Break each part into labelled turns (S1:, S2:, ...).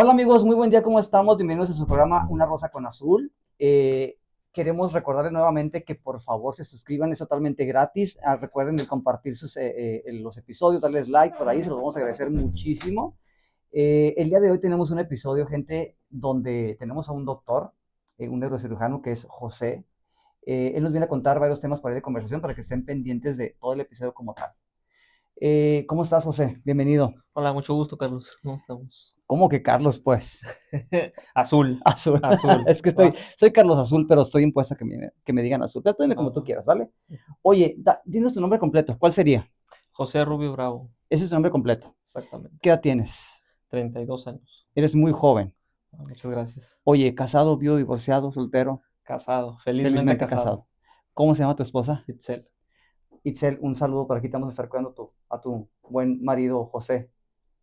S1: Hola amigos, muy buen día, ¿cómo estamos? Bienvenidos a su programa Una Rosa con Azul. Queremos recordarles nuevamente que por favor se suscriban, es totalmente gratis. Recuerden de compartir los episodios, darles like por ahí, se los vamos a agradecer muchísimo. El día de hoy tenemos un episodio, gente, donde tenemos a un doctor, un neurocirujano que es José. Él nos viene a contar varios temas para ir de conversación para que estén pendientes de todo el episodio como tal. ¿Cómo estás, José? Bienvenido.
S2: Hola, mucho gusto, Carlos. ¿Cómo estamos?
S1: ¿Cómo que Carlos, pues?
S2: Azul,
S1: Azul.
S2: azul.
S1: Es que
S2: ¿Va?
S1: soy Carlos Azul, pero estoy impuesto a que me digan Azul. Pero tú dime
S2: Va,
S1: como tú
S2: va.
S1: quieras, ¿vale? Oye, dinos tu nombre completo. ¿Cuál sería?
S2: José Rubio Bravo,
S1: Ese es tu nombre completo.
S2: exactamente.
S1: ¿Qué edad tienes?
S2: 32 años.
S1: Eres muy joven.
S2: Muchas gracias.
S1: Oye, casado, viudo, divorciado, soltero,
S2: Casado, felizmente
S1: felizmente
S2: casado.
S1: casado. ¿Cómo se llama tu esposa?
S2: Itzel.
S1: Itzel, un saludo por aquí. Te vamos a estar cuidando a tu buen marido, José.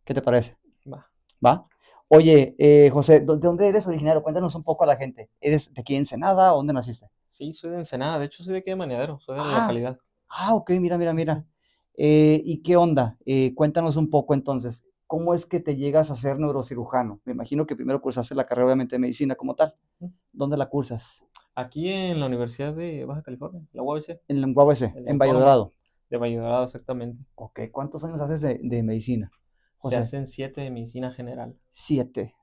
S1: ¿Qué te parece?
S2: Va.
S1: ¿Va? Oye, José, ¿de dónde eres originario? Cuéntanos un poco a la gente. ¿Eres de aquí en Ensenada o dónde naciste?
S2: Sí, soy de Ensenada. De hecho, soy de aquí de Maniadero. Soy de la
S1: Ah,
S2: localidad.
S1: ok, mira, mira,
S2: Ujú.
S1: mira. ¿Y qué onda? Cuéntanos un poco entonces, ¿cómo es que te llegas a ser neurocirujano? Me imagino que primero cursaste la carrera obviamente de medicina como tal.
S2: Ujú.
S1: ¿Dónde la cursas?
S2: Aquí en la Universidad de Baja California, la UABC,
S1: En la UABC,
S2: en la
S1: en
S2: Autónoma
S1: Valladolid.
S2: de Valladolid, exactamente.
S1: Ok, ¿cuántos años haces de medicina,
S2: Se
S1: José?
S2: hacen 7 de medicina general.
S1: 7.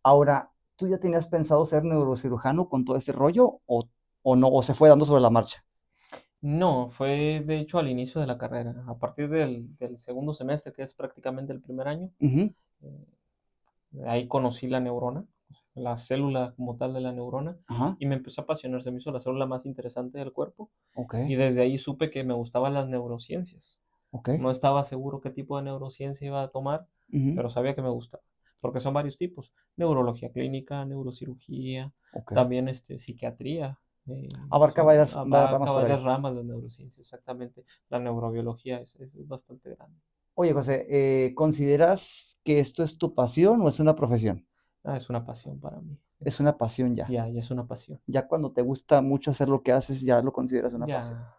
S1: Ahora, ¿tú ya tenías pensado ser neurocirujano con todo ese rollo o no, o se fue dando sobre la marcha?
S2: No, fue de hecho al inicio de la carrera. A partir del segundo semestre, que es prácticamente el primer año,
S1: Ujú.
S2: eh, ahí conocí la neurona, la célula como tal de la neurona,
S1: Ajá,
S2: y me empezó a apasionar. Se me hizo la célula más interesante del cuerpo,
S1: ok,
S2: y desde ahí supe que me gustaban las neurociencias.
S1: ok.
S2: No estaba seguro qué tipo de neurociencia iba a tomar,
S1: Ujú,
S2: pero sabía que me gustaba, porque son varios tipos: neurología clínica, neurocirugía,
S1: ok.
S2: también psiquiatría.
S1: Abarca varias ramas
S2: Abarca
S1: por
S2: varias
S1: ahí.
S2: ramas de neurociencia, exactamente. La neurobiología es bastante grande.
S1: Oye, José, ¿consideras que esto es tu pasión o es una profesión?
S2: Es una pasión para mí.
S1: Es una pasión ya.
S2: Ya es una pasión.
S1: Ya cuando te gusta mucho hacer lo que haces, ya lo consideras una pasión.
S2: Ya,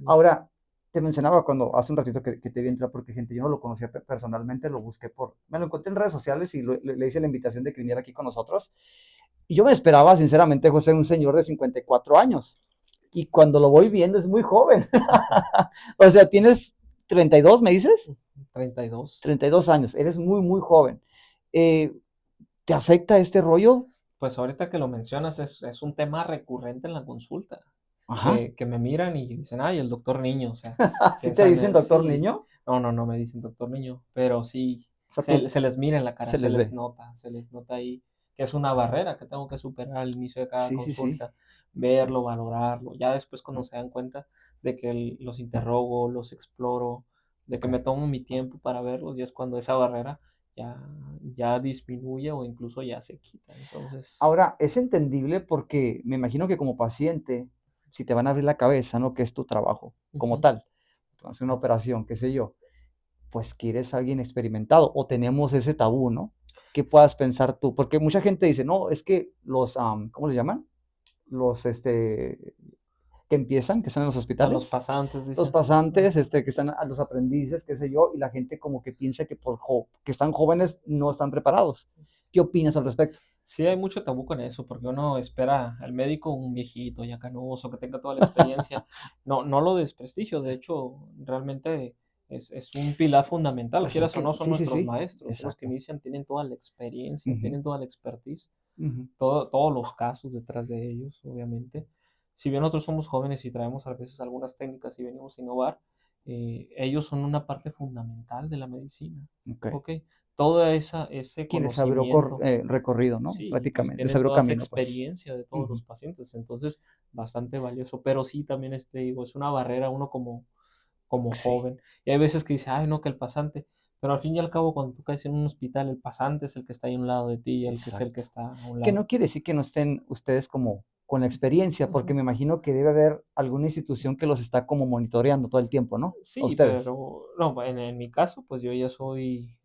S2: ya.
S1: Ahora, te mencionaba cuando hace un ratito que te vi entrar porque gente, yo no lo conocía personalmente, lo busqué me lo encontré en redes sociales y le hice la invitación de que viniera aquí con nosotros. Y yo me esperaba, sinceramente, José, un señor de 54 años. Y cuando lo voy viendo es muy joven. O sea, tienes 32, ¿me dices?
S2: 32.
S1: 32 años, eres muy, muy joven. Eh, ¿Te afecta este rollo?
S2: Pues ahorita que lo mencionas, es un tema recurrente en la consulta,
S1: Ajá.
S2: que me miran y dicen, ay, el doctor niño, o sea,
S1: ¿Sí te
S2: piensan,
S1: dicen doctor
S2: sí,
S1: niño?
S2: no, no, no me dicen doctor niño, pero sí,
S1: O sea, tú
S2: se les mira en la cara,
S1: se les ve.
S2: se les nota ahí que es una barrera que tengo que superar al inicio de cada
S1: Sí, sí, sí.
S2: consulta, verlo, valorarlo. Ya después, cuando se dan cuenta de que los interrogo, los exploro, de
S1: Ok.
S2: que me tomo mi tiempo para verlos, y es cuando esa barrera ya, ya disminuye o incluso ya se quita. Entonces,
S1: Ahora, es entendible porque me imagino que como paciente, si te van a abrir la cabeza, ¿no? Que es tu trabajo como
S2: ujú,
S1: tal, te van a hacer una operación, qué sé yo, pues quieres a alguien experimentado o tenemos ese tabú, ¿no? ¿Qué puedas pensar tú? Porque mucha gente dice, no, es que ¿cómo le llaman? Los, que empiezan, que están en los
S2: a los
S1: hospitales,
S2: pasantes,
S1: los
S2: dice.
S1: pasantes, que están a los aprendices, qué sé yo, y la gente como que piensa que que están jóvenes no están preparados. ¿Qué opinas al respecto?
S2: Sí, hay mucho tabú con eso, porque uno espera al médico un viejito ya canoso, que tenga toda la experiencia. No, no lo desprestigio, de hecho, realmente es un pilar fundamental,
S1: Pues es
S2: quieras o
S1: que,
S2: no, son
S1: sí, sí,
S2: nuestros
S1: sí,
S2: maestros, son los que
S1: exacto.
S2: inician, tienen toda la experiencia,
S1: Ujú,
S2: tienen toda la expertise,
S1: ujú.
S2: todos los casos detrás de ellos, obviamente. Si bien nosotros somos jóvenes y traemos a veces algunas técnicas y venimos a innovar, ellos son una parte fundamental de la medicina,
S1: Ok.
S2: ¿ok? Todo ese
S1: Quienes abrió
S2: conocimiento.
S1: recorrido, ¿no?
S2: Sí, y pues
S1: Prácticamente, les
S2: tienen
S1: abrió
S2: toda esa
S1: camino, pues.
S2: experiencia de todos
S1: Ujú.
S2: los pacientes, entonces bastante valioso, pero sí también digo, es una barrera uno como
S1: Sí,
S2: joven, y hay veces que dice, ay, no, que el pasante, pero al fin y al cabo, cuando tú caes en un hospital, el pasante es el que está ahí a un lado de ti, el que es el que
S1: exacto.
S2: está a un
S1: Que
S2: lado.
S1: no quiere decir que no estén ustedes como con la experiencia, porque
S2: Ujú.
S1: me imagino que debe haber alguna institución que los está como monitoreando todo el tiempo, ¿no? A
S2: Sí,
S1: ustedes.
S2: pero no, en mi caso, pues yo ya soy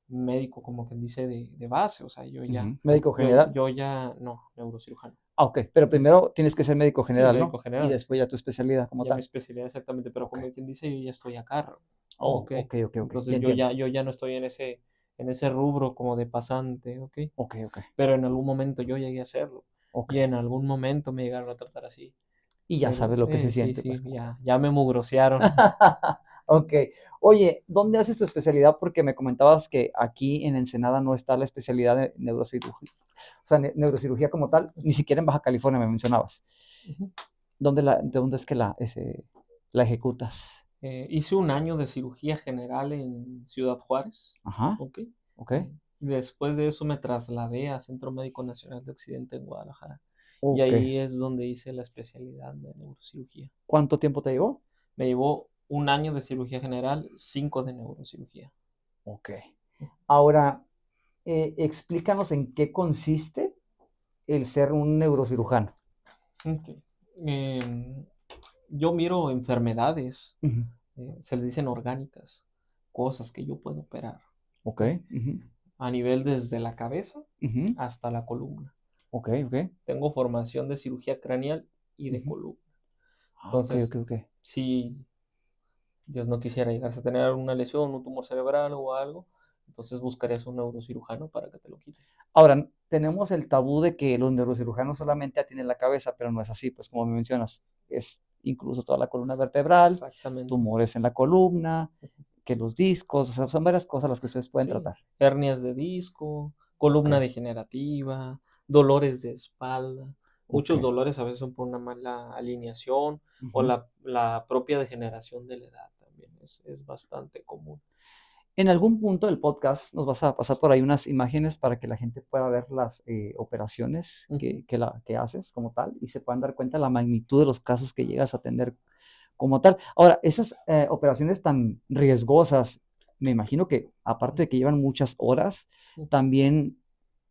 S2: médico, como quien dice, de base, o sea,
S1: Ujú. Médico
S2: yo,
S1: general.
S2: yo ya, no, neurocirujano.
S1: Ah, ok. Pero
S2: Ujú.
S1: primero tienes que ser médico
S2: Sí,
S1: general,
S2: médico
S1: ¿no? Y
S2: general.
S1: después ya tu especialidad como
S2: Ya mi
S1: tal.
S2: especialidad exactamente, pero
S1: Ok.
S2: como quien dice, yo ya estoy a cargo.
S1: Oh,
S2: Ok.
S1: ok, ok, ok. Ya
S2: Entonces
S1: entiendo.
S2: yo ya no estoy en ese rubro como de pasante, ¿ok?
S1: Ok, ok,
S2: Pero en algún momento yo llegué a hacerlo
S1: ok.
S2: y en algún momento me llegaron a tratar así.
S1: Y ya sabes
S2: Pero
S1: lo que se
S2: sí,
S1: siente,
S2: sí,
S1: pues como tal.
S2: ya me mugrosearon.
S1: Ok. Oye, ¿dónde haces tu especialidad? Porque me comentabas que aquí en Ensenada no está la especialidad de neurocirugía, o sea, neurocirugía como tal, ni siquiera en Baja California me mencionabas.
S2: Ujú.
S1: De dónde es que la ejecutas?
S2: Hice un año de cirugía general en Ciudad Juárez,
S1: Ajá,
S2: ¿ok?
S1: ok,
S2: Después de eso me trasladé a Centro Médico Nacional de Occidente en Guadalajara. Y
S1: ok.
S2: ahí es donde hice la especialidad de neurocirugía.
S1: ¿Cuánto tiempo te llevó?
S2: Me llevó un año de cirugía general, 5 de neurocirugía.
S1: Ok. Ahora, explícanos en qué consiste el ser un neurocirujano.
S2: Ok. Em, yo miro enfermedades,
S1: Ujú.
S2: se les dicen orgánicas, cosas que yo puedo operar,
S1: Ok,
S2: ¿ok?
S1: ujú,
S2: A nivel desde la cabeza
S1: ujú,
S2: hasta la columna.
S1: ok, ok,
S2: Tengo formación de cirugía craneal y de
S1: ujú.
S2: columna.
S1: Ah, ok,
S2: Entonces,
S1: ok, ok.
S2: si Dios no quisiera llegarse a tener una lesión, un tumor cerebral o algo, entonces buscarías un neurocirujano para que te lo quite.
S1: Ahora, tenemos el tabú de que los neurocirujanos solamente atienden la cabeza, pero no es así, pues como me mencionas, es incluso toda la columna vertebral,
S2: Exactamente.
S1: tumores en la columna, que los discos, o sea, son varias cosas las que ustedes pueden
S2: Sí,
S1: tratar.
S2: hernias de disco,
S1: Ok,
S2: columna degenerativa, dolores de espalda.
S1: ok.
S2: Muchos dolores a veces son por una mala alineación o
S1: Ujú.
S2: la propia degeneración de la edad también es bastante común.
S1: En algún punto del podcast nos vas a pasar por ahí unas imágenes para que la gente pueda ver las operaciones
S2: Ujú.
S1: que haces como tal y se puedan dar cuenta de la magnitud de los casos que llegas a atender como tal. Ahora, esas operaciones tan riesgosas, me imagino que aparte de que llevan muchas horas,
S2: Ujú.
S1: también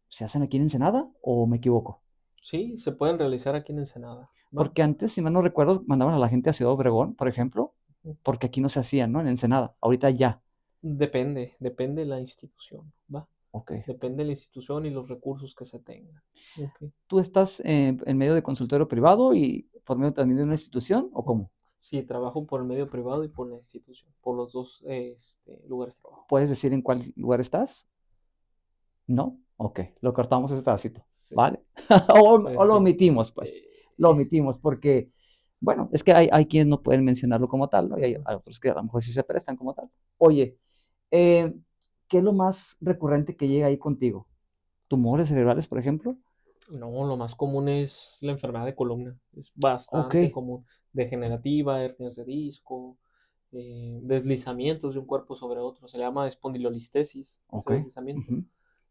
S1: se hacen aquí en Ensenada o me equivoco.
S2: Sí, se pueden realizar aquí en Ensenada, ¿va?
S1: Porque antes, si mal no recuerdo, mandaban a la gente a Ciudad Obregón, por ejemplo,
S2: Ujú.
S1: porque aquí no se hacían, ¿no? En Ensenada. Ahorita ya.
S2: Depende de la institución, ¿va?
S1: Ok.
S2: Depende de la institución y los recursos que se tengan. Ok.
S1: ¿Tú estás en medio de consultorio privado y por medio también de una institución o cómo?
S2: Sí, trabajo por el medio privado y por la institución, por los dos lugares de trabajo.
S1: ¿Puedes decir en cuál lugar estás? ¿No? Ok, lo cortamos ese pedacito,
S2: Sí,
S1: ¿vale? O lo
S2: sí.
S1: omitimos, pues. Lo omitimos porque, bueno, es que hay quienes no pueden mencionarlo como tal, ¿no? Y hay otros que a lo mejor sí se prestan como tal. Oye, eh, ¿qué es lo más recurrente que llega ahí contigo? ¿Tumores cerebrales, por ejemplo?
S2: No, lo más común es la enfermedad de columna. Es
S1: Ok,
S2: bastante común. Degenerativa, hernias de disco, deslizamientos de un cuerpo sobre otro. Se le llama espondilolistesis, ese
S1: ok.
S2: deslizamiento.
S1: Ujú.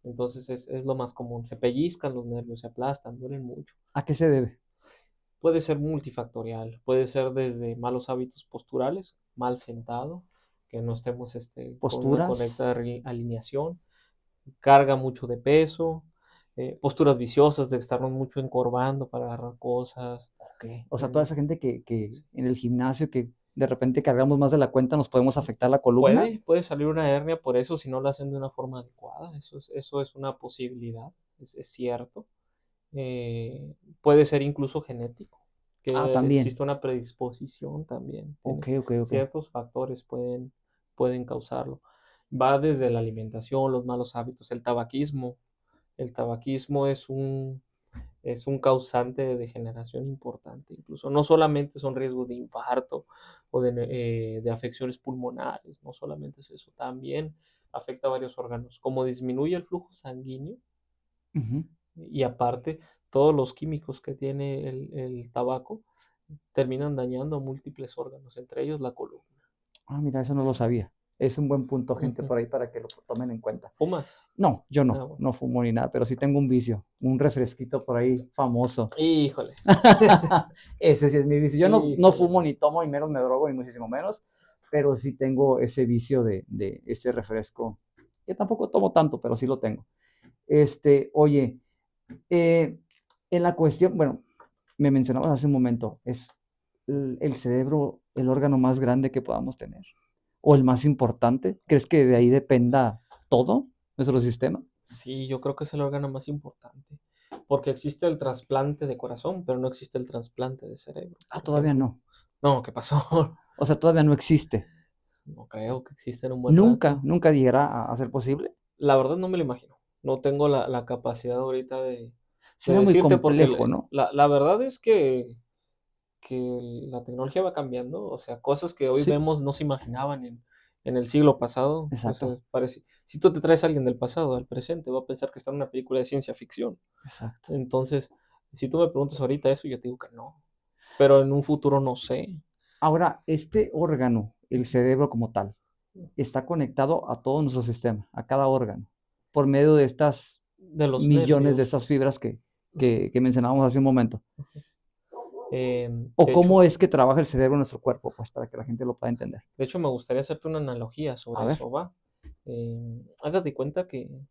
S2: Entonces es lo más común. Se pellizcan los nervios, se aplastan, duelen mucho.
S1: ¿A qué se debe?
S2: Puede ser multifactorial, puede ser desde malos hábitos posturales, mal sentado, que no estemos con una
S1: ¿Posturas?
S2: correcta alineación, carga mucho de peso, posturas viciosas de estarnos mucho encorvando para agarrar cosas.
S1: Ok. O sea, toda
S2: eh,
S1: esa gente que en el gimnasio que de repente cargamos más de la cuenta, ¿nos podemos afectar la columna?
S2: puede salir una hernia por eso si no lo hacen de una forma adecuada, eso es una posibilidad, es cierto. Puede ser incluso genético,
S1: Ah,
S2: que
S1: también.
S2: existe una predisposición también.
S1: Ok,
S2: Tiene
S1: ok, ok.
S2: ciertos factores pueden causarlo. Va desde la alimentación, los malos hábitos, el tabaquismo. El tabaquismo es un causante de degeneración importante. Incluso no solamente son riesgos de infarto o de afecciones pulmonares, no solamente es eso, también afecta a varios órganos. Como disminuye el flujo sanguíneo,
S1: Ujú.
S2: y aparte todos los químicos que tiene el tabaco terminan dañando múltiples órganos, entre ellos la columna.
S1: Ah, mira, eso no lo sabía. Es un buen punto, gente,
S2: Ujú.
S1: por ahí para que lo tomen en cuenta.
S2: ¿Fumas?
S1: No, yo
S2: Ah,
S1: no,
S2: bueno.
S1: no fumo ni nada, pero sí tengo un vicio, un refresquito por ahí famoso.
S2: Híjole,
S1: Ese sí es mi vicio. Yo no
S2: híjole.
S1: fumo ni tomo, ni menos me drogo, ni muchísimo menos, pero sí tengo ese vicio de ese refresco, que tampoco tomo tanto, pero sí lo tengo. Oye, eh, en la cuestión, bueno, me mencionabas hace un momento, ¿es el cerebro el órgano más grande que podamos tener? ¿O el más importante? ¿Crees que de ahí dependa todo nuestro sistema?
S2: Sí, yo creo que es el órgano más importante, porque existe el trasplante de corazón, pero no existe el trasplante de cerebro,
S1: Ah,
S2: por
S1: todavía
S2: ejemplo.
S1: no.
S2: No, ¿qué pasó?
S1: O sea, todavía no existe.
S2: No creo que exista en un buen
S1: Nunca,
S2: rato.
S1: nunca llegará a ser posible.
S2: La verdad no me lo imagino. No tengo la capacidad ahorita de
S1: Será muy
S2: decirte porque
S1: complejo, ¿no?
S2: la verdad es que la tecnología va cambiando, o sea, cosas que hoy
S1: Sí,
S2: vemos no se imaginaban en el siglo pasado. O sea,
S1: exacto,
S2: parece, si tú te traes a alguien del pasado al presente, va a pensar que está en una película de ciencia ficción.
S1: exacto.
S2: Entonces, si tú me preguntas ahorita eso, yo te digo que no. Pero en un futuro no sé.
S1: Ahora, este órgano, el cerebro como tal, está conectado a todo nuestro sistema, a cada órgano, por medio de estas
S2: De los
S1: millones de
S2: nervios.
S1: estas fibras que mencionábamos hace un momento. ¿O
S2: De
S1: cómo
S2: hecho,
S1: es que trabaja el cerebro en nuestro cuerpo? Pues para que la gente lo pueda entender.
S2: me gustaría hacerte una analogía
S1: A
S2: sobre
S1: ver,
S2: eso, ¿va? Hagas de cuenta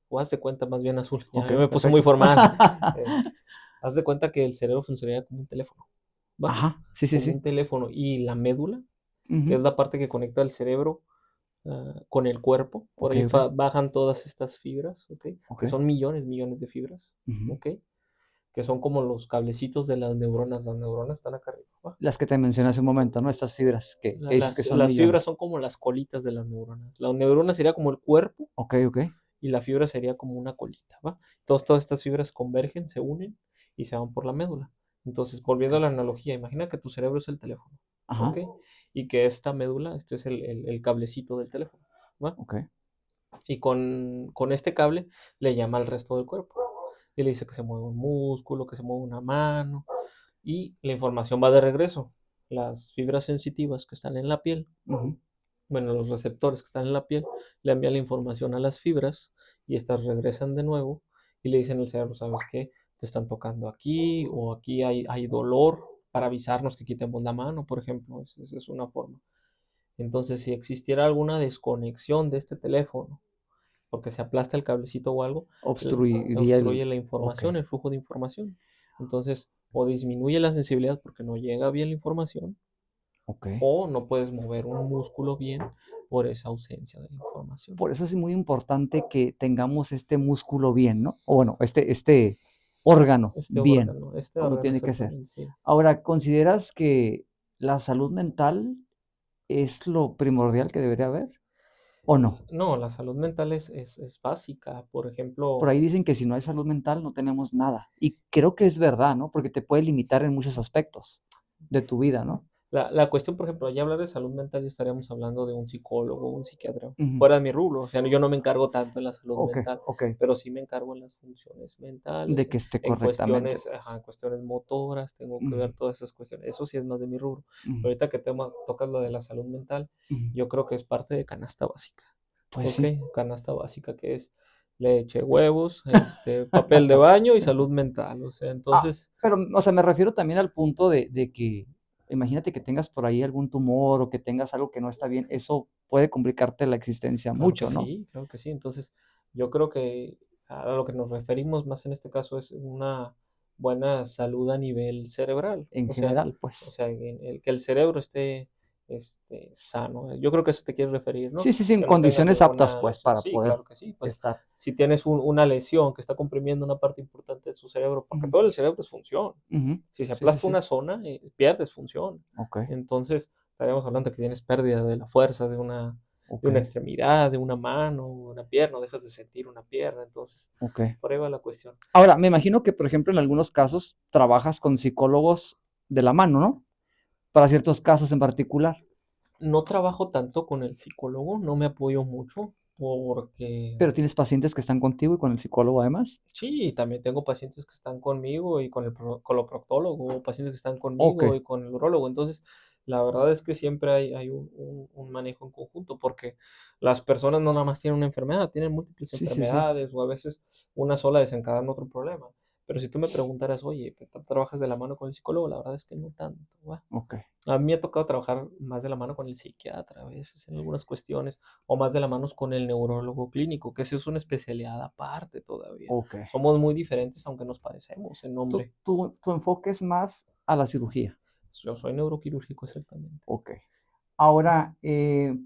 S2: o haz de cuenta más bien Azul, ya
S1: ok,
S2: me puse muy
S1: perfecto.
S2: formal. Eh, Haz de cuenta que el cerebro funcionaría como un teléfono, ¿va?
S1: Ajá, sí, sí,
S2: Como
S1: sí.
S2: un teléfono y la médula, que
S1: Ujú.
S2: es la parte que conecta el cerebro con el cuerpo, por
S1: Ok,
S2: ahí
S1: ok,
S2: bajan todas estas fibras, ¿ok?
S1: ok.
S2: Que son millones, millones de fibras,
S1: Ujú.
S2: ¿ok? Que son como los cablecitos de las neuronas están acá arriba, ¿va?
S1: Las que te mencioné hace un momento, ¿no? Estas fibras que dices que son
S2: Las fibras
S1: millones.
S2: son como las colitas de las neuronas. La neurona sería como el cuerpo
S1: Ok, ok.
S2: y la fibra sería como una colita, ¿va? Todas estas fibras convergen, se unen y se van por la médula. Entonces,
S1: Ok.
S2: volviendo a la analogía, imagina que tu cerebro es el teléfono,
S1: Ajá,
S2: ¿ok? Y que esta médula, este es el cablecito del teléfono, ¿va?
S1: ok.
S2: Y con este cable le llama al resto del cuerpo. Y le dice que se mueve un músculo, que se mueve una mano, y la información va de regreso. Las fibras sensitivas que están en la piel,
S1: Ujú.
S2: bueno, los receptores que están en la piel, le envían la información a las fibras y estas regresan de nuevo y le dicen al cerebro, ¿sabes qué? Te están tocando aquí o aquí hay dolor para avisarnos que quitemos la mano, por ejemplo. Esa es una forma. Entonces, si existiera alguna desconexión de este teléfono, porque se aplasta el cablecito o algo,
S1: Obstruiría el...
S2: obstruye la
S1: Ok.
S2: información, el flujo de información. Entonces, o disminuye la sensibilidad porque no llega bien la información,
S1: Ok.
S2: o no puedes mover un músculo bien por esa ausencia de la información.
S1: Por eso es muy importante que tengamos este músculo bien, ¿no? O bueno, este órgano bien,
S2: Este
S1: como
S2: órgano
S1: tiene que ser.
S2: exactamente, sí.
S1: Ahora, ¿consideras que la salud mental es lo primordial que debería haber o no?
S2: No, la salud mental es básica. Por
S1: Por
S2: ejemplo,
S1: ahí dicen que si no hay salud mental no tenemos nada. Y creo que es verdad, ¿no? Porque te puede limitar en muchos aspectos de tu vida, ¿no?
S2: la cuestión, por ejemplo, ya hablar de salud mental ya estaríamos hablando de un psicólogo, un psiquiatra,
S1: Ujú.
S2: fuera de mi rubro. O sea, yo no me encargo tanto en la salud
S1: Ok,
S2: mental,
S1: ok.
S2: pero sí me encargo en las funciones mentales,
S1: De que esté
S2: en
S1: correctamente,
S2: cuestiones, ajá,
S1: pues.
S2: en cuestiones motoras, tengo que
S1: Ujú,
S2: ver todas esas cuestiones. Eso sí es más de mi rubro.
S1: ujú,
S2: Pero ahorita que tocas lo de la salud mental,
S1: ujú.
S2: yo creo que es parte de canasta básica.
S1: Pues
S2: ¿Ok?
S1: sí.
S2: Canasta básica que es leche, huevos, papel de baño y salud mental. O sea, entonces,
S1: Pero, o sea, me refiero también al punto de que, imagínate que tengas por ahí algún tumor o que tengas algo que no está bien, eso puede complicarte la existencia
S2: claro que
S1: mucho, ¿no?
S2: sí, claro que sí. Entonces, yo creo que a lo que nos referimos más en este caso es una buena salud a nivel cerebral.
S1: En general, pues.
S2: En el que el cerebro esté sano. Yo creo que a eso te quieres referir, ¿no?
S1: Sí, sí, sí, en
S2: Que no tengas
S1: condiciones aptas,
S2: ninguna
S1: pues,
S2: lesión.
S1: para
S2: Sí,
S1: poder
S2: claro que sí. Pues
S1: estar.
S2: si tienes una lesión que está comprimiendo una parte importante de su cerebro, porque
S1: Ujú,
S2: todo el cerebro es función.
S1: ujú.
S2: Si se
S1: Sí, sí,
S2: aplasta
S1: sí.
S2: una zona, pierdes función.
S1: Ok,
S2: Entonces, estaríamos hablando de que tienes pérdida de la fuerza de
S1: ok,
S2: una extremidad, de una mano, una pierna, o dejas de sentir una pierna. Entonces,
S1: ok.
S2: por ahí va la cuestión.
S1: Ahora, me imagino que, por ejemplo, en algunos casos trabajas con psicólogos de la mano, ¿no? Para ciertos casos en particular.
S2: No trabajo tanto con el psicólogo, no me apoyo mucho porque
S1: Pero tienes pacientes que están contigo y con el psicólogo además.
S2: sí, también tengo pacientes que están conmigo y con el coloproctólogo, pacientes que están
S1: Ok,
S2: conmigo y con el urólogo. Entonces, la verdad es que siempre hay un manejo en conjunto, porque las personas no nada más tienen una enfermedad, tienen múltiples
S1: sí, sí, sí.
S2: enfermedades o a veces una sola desencadena otro problema. Pero si tú me preguntaras, oye, ¿qué tal trabajas de la mano con el psicólogo? La verdad es que no tanto, ¿va?
S1: Ok,
S2: A mí me ha tocado trabajar más de la mano con el psiquiatra a veces en algunas cuestiones, o más de la mano con el neurólogo clínico, que eso es una especialidad aparte todavía.
S1: ok.
S2: Somos muy diferentes, aunque nos parecemos en
S1: Tu,
S2: nombre.
S1: tu enfoque es más a la cirugía.
S2: Yo soy neuroquirúrgico exactamente.
S1: Ok. Ahora,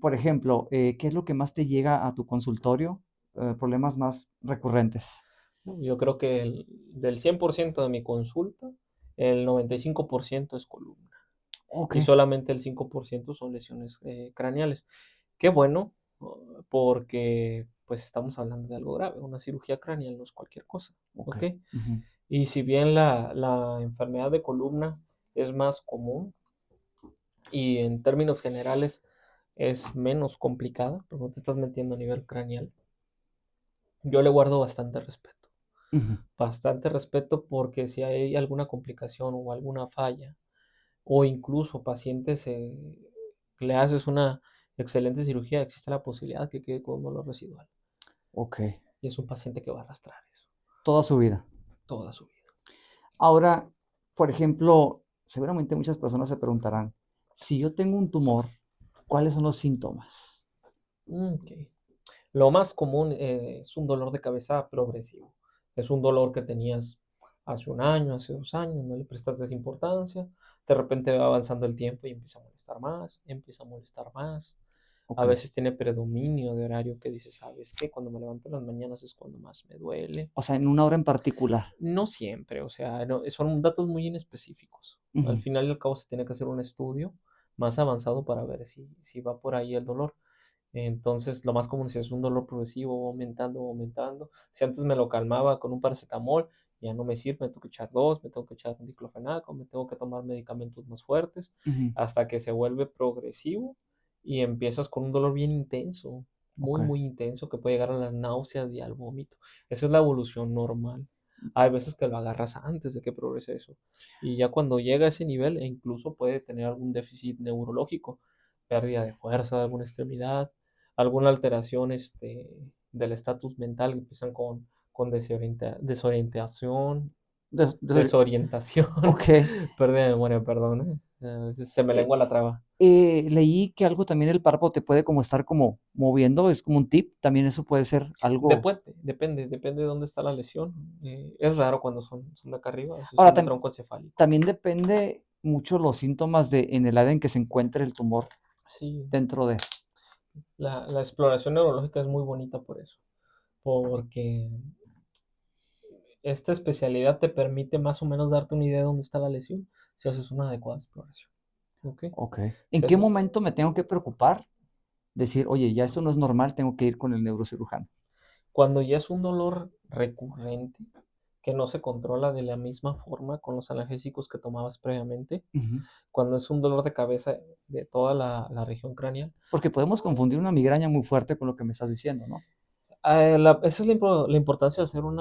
S1: por ejemplo, ¿qué es lo que más te llega a tu consultorio? Problemas más recurrentes.
S2: ¿No? Yo creo que del 100% de mi consulta, el 95% es columna
S1: Ok.
S2: y solamente el 5% son lesiones craneales. Qué bueno, porque pues estamos hablando de algo grave. Una cirugía craneal no es cualquier cosa,
S1: Ok.
S2: ¿ok?
S1: Ujú.
S2: Y si bien la enfermedad de columna es más común y en términos generales es menos complicada, porque no te estás metiendo a nivel craneal, yo le guardo bastante respeto.
S1: Ujú.
S2: Bastante respeto porque si hay alguna complicación o alguna falla, o incluso pacientes le haces una excelente cirugía, existe la posibilidad que quede con un dolor residual.
S1: Ok.
S2: Y es un paciente que va a arrastrar eso
S1: Toda su vida.
S2: toda su vida.
S1: Ahora, por ejemplo, seguramente muchas personas se preguntarán, si yo tengo un tumor, ¿cuáles son los síntomas?
S2: Ok. Lo más común es un dolor de cabeza progresivo. Es un dolor que tenías hace un año, hace 2 años, no le prestaste importancia. De repente va avanzando el tiempo y empieza a molestar más, empieza a molestar más. A
S1: Ok.
S2: veces tiene predominio de horario que dices, ¿sabes qué? Cuando me levanto en las mañanas es cuando más me duele.
S1: O sea, en una hora en particular.
S2: No siempre, o sea, son datos muy inespecíficos. Al
S1: Ujú.
S2: final y al cabo se tiene que hacer un estudio más avanzado para ver si va por ahí el dolor. Entonces, lo más común si es un dolor progresivo, va aumentando, va aumentando. Si antes me lo calmaba con un paracetamol, ya no me sirve, me tengo que echar dos, me tengo que echar un diclofenaco, me tengo que tomar medicamentos más fuertes,
S1: Ujú.
S2: hasta que se vuelve progresivo y empiezas con un dolor bien intenso,
S1: Ok.
S2: muy, muy intenso, que puede llegar a las náuseas y al vómito. Esa es la evolución normal. Hay veces que lo agarras antes de que progrese eso. Y ya cuando llega a ese nivel, e incluso puede tener algún déficit neurológico, pérdida de fuerza de alguna extremidad, alguna alteración del estatus mental, que empiezan con desorientación, desorientación,
S1: Ok.
S2: pérdida de memoria, perdón, a veces se me
S1: Eh,
S2: lengua la traba.
S1: leí que algo también el párpado te puede como estar como moviendo, es como un tip, también eso puede ser algo.
S2: Depende de dónde está la lesión. Es raro cuando son de acá arriba, esos
S1: Ahora,
S2: son de tronco encefálico.
S1: también depende mucho los síntomas en el área en que se encuentre el tumor
S2: Sí,
S1: dentro de.
S2: la exploración neurológica es muy bonita por eso, porque esta especialidad te permite más o menos darte una idea de dónde está la lesión si haces una adecuada exploración. ¿Ok?
S1: Ok. ¿En
S2: Si
S1: qué
S2: haces-
S1: momento me tengo que preocupar? Decir, oye, ya esto no es normal, tengo que ir con el neurocirujano.
S2: Cuando ya es un dolor recurrente que no se controla de la misma forma con los analgésicos que tomabas previamente,
S1: Ujú.
S2: cuando es un dolor de cabeza de toda la región craneal,
S1: Porque podemos confundir una migraña muy fuerte con lo que me estás diciendo, ¿no?
S2: esa es la importancia de hacer un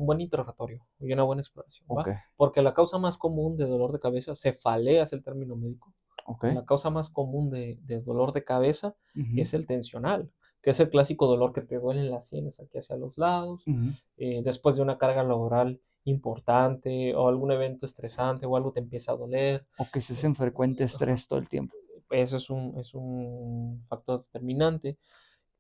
S2: buen interrogatorio y una buena exploración,
S1: Ok,
S2: ¿va? Porque la causa más común de dolor de cabeza, cefalea es el término médico,
S1: ok.
S2: la causa más común de dolor de cabeza
S1: Ujú.
S2: es el tensional, que es el clásico dolor que te duelen las sienes aquí hacia los lados,
S1: Ujú.
S2: después de una carga laboral importante o algún evento estresante o algo te empieza a doler.
S1: O que se
S2: eh,
S1: en frecuente
S2: ajá.
S1: estrés todo el tiempo.
S2: Eso es un factor determinante,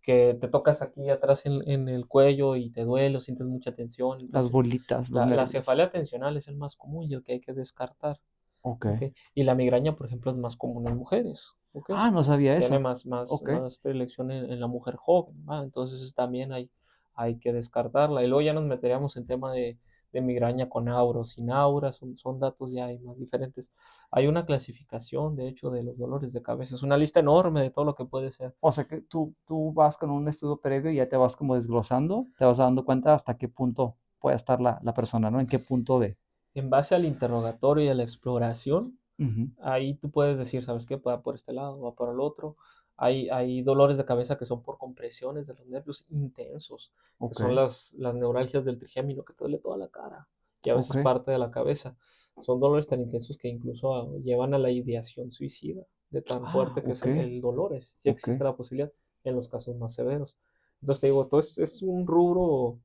S2: que te tocas aquí atrás en el cuello y te duele o sientes mucha tensión.
S1: Las
S2: Entonces,
S1: bolitas, los
S2: la
S1: nervios.
S2: cefalea tensional es el más común y el que hay que descartar.
S1: Ok.
S2: ¿Ok? Y la migraña, por ejemplo, es más común en mujeres. ¿Ok?
S1: Ah, no sabía
S2: Tiene
S1: eso.
S2: más,
S1: Ok.
S2: más predilección en la mujer joven. ¿Va? Entonces también hay que descartarla. Y luego ya nos meteríamos en tema de migraña con aura o sin aura. Son datos ya más diferentes. Hay una clasificación, de hecho, de los dolores de cabeza. Es una lista enorme de todo lo que puede ser.
S1: O sea que tú vas con un estudio previo y ya te vas como desglosando, te vas dando cuenta hasta qué punto puede estar la persona, ¿no? En qué punto de.
S2: En base al interrogatorio y a la exploración,
S1: Ujú.
S2: ahí tú puedes decir, ¿sabes qué? Va por este lado, va por el otro. Hay dolores de cabeza que son por compresiones de los nervios intensos, que
S1: Ok,
S2: son las neuralgias del trigémino, que te duele toda la cara y a
S1: ok.
S2: veces parte de la cabeza. Son dolores tan intensos que incluso llevan a la ideación suicida, de tan
S1: Ah,
S2: fuerte que es
S1: ok,
S2: el dolor. Sí
S1: ok.
S2: existe la posibilidad en los casos más severos. Entonces te digo, todo es un rubro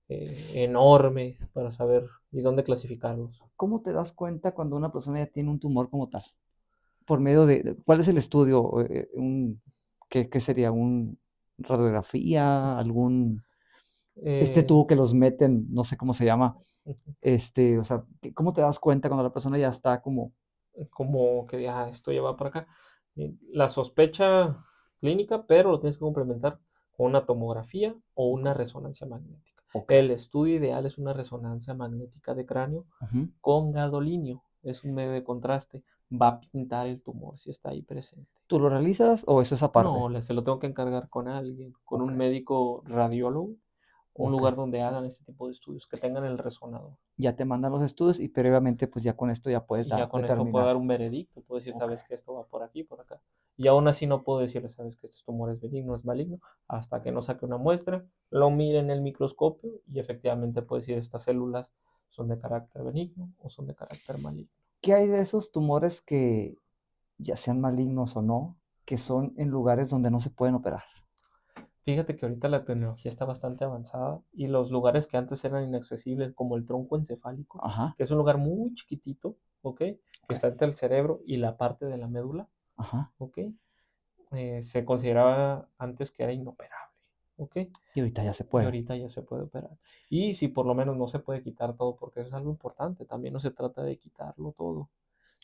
S2: enorme para saber y dónde clasificarlos.
S1: ¿Cómo te das cuenta cuando una persona ya tiene un tumor como tal? Por medio ¿cuál es el estudio? ¿Qué sería? ¿Un radiografía? ¿Algún
S2: Eh,
S1: tubo que los meten? No sé cómo se llama. O sea, ¿cómo te das cuenta cuando la persona ya está como.
S2: como que esto ya va para acá. La sospecha clínica, pero lo tienes que complementar con una tomografía o
S1: Ok,
S2: una resonancia magnética.
S1: ok.
S2: El estudio ideal es una resonancia magnética de cráneo
S1: Ujú.
S2: con gadolinio, es un medio de contraste va a pintar el tumor si está ahí presente.
S1: ¿Tú lo realizas o eso es aparte?
S2: No, se lo tengo que encargar con alguien, con
S1: Ok,
S2: un médico radiólogo, un
S1: ok.
S2: lugar donde hagan este tipo de estudios, que tengan el resonador.
S1: Ya te mandan los estudios y previamente pues ya con esto ya puedes
S2: Y ya con esto puedo
S1: determinar.
S2: dar un veredicto, puedo decir,
S1: Ok.
S2: sabes que esto va por aquí, por acá. Y aún así no puedo decirle, sabes que este tumor es benigno, es maligno, hasta que no saque una muestra, lo mire en el microscopio y efectivamente puedo decir, estas células son de carácter benigno o son de carácter maligno.
S1: ¿Qué hay de esos tumores que ya sean malignos o no, que son en lugares donde no se pueden operar?
S2: Fíjate que ahorita la tecnología está bastante avanzada y los lugares que antes eran inaccesibles, como el tronco encefálico,
S1: Ajá,
S2: que es un lugar muy chiquitito, ¿ok? Que
S1: ok,
S2: está entre el cerebro y la parte de la médula,
S1: ajá.
S2: ¿ok? Se consideraba antes que era inoperable, ¿ok?
S1: Y ahorita ya se
S2: Y
S1: puede.
S2: ahorita ya se puede operar. Y si por lo menos no se puede quitar todo, porque eso es algo importante, también no se trata de quitarlo todo,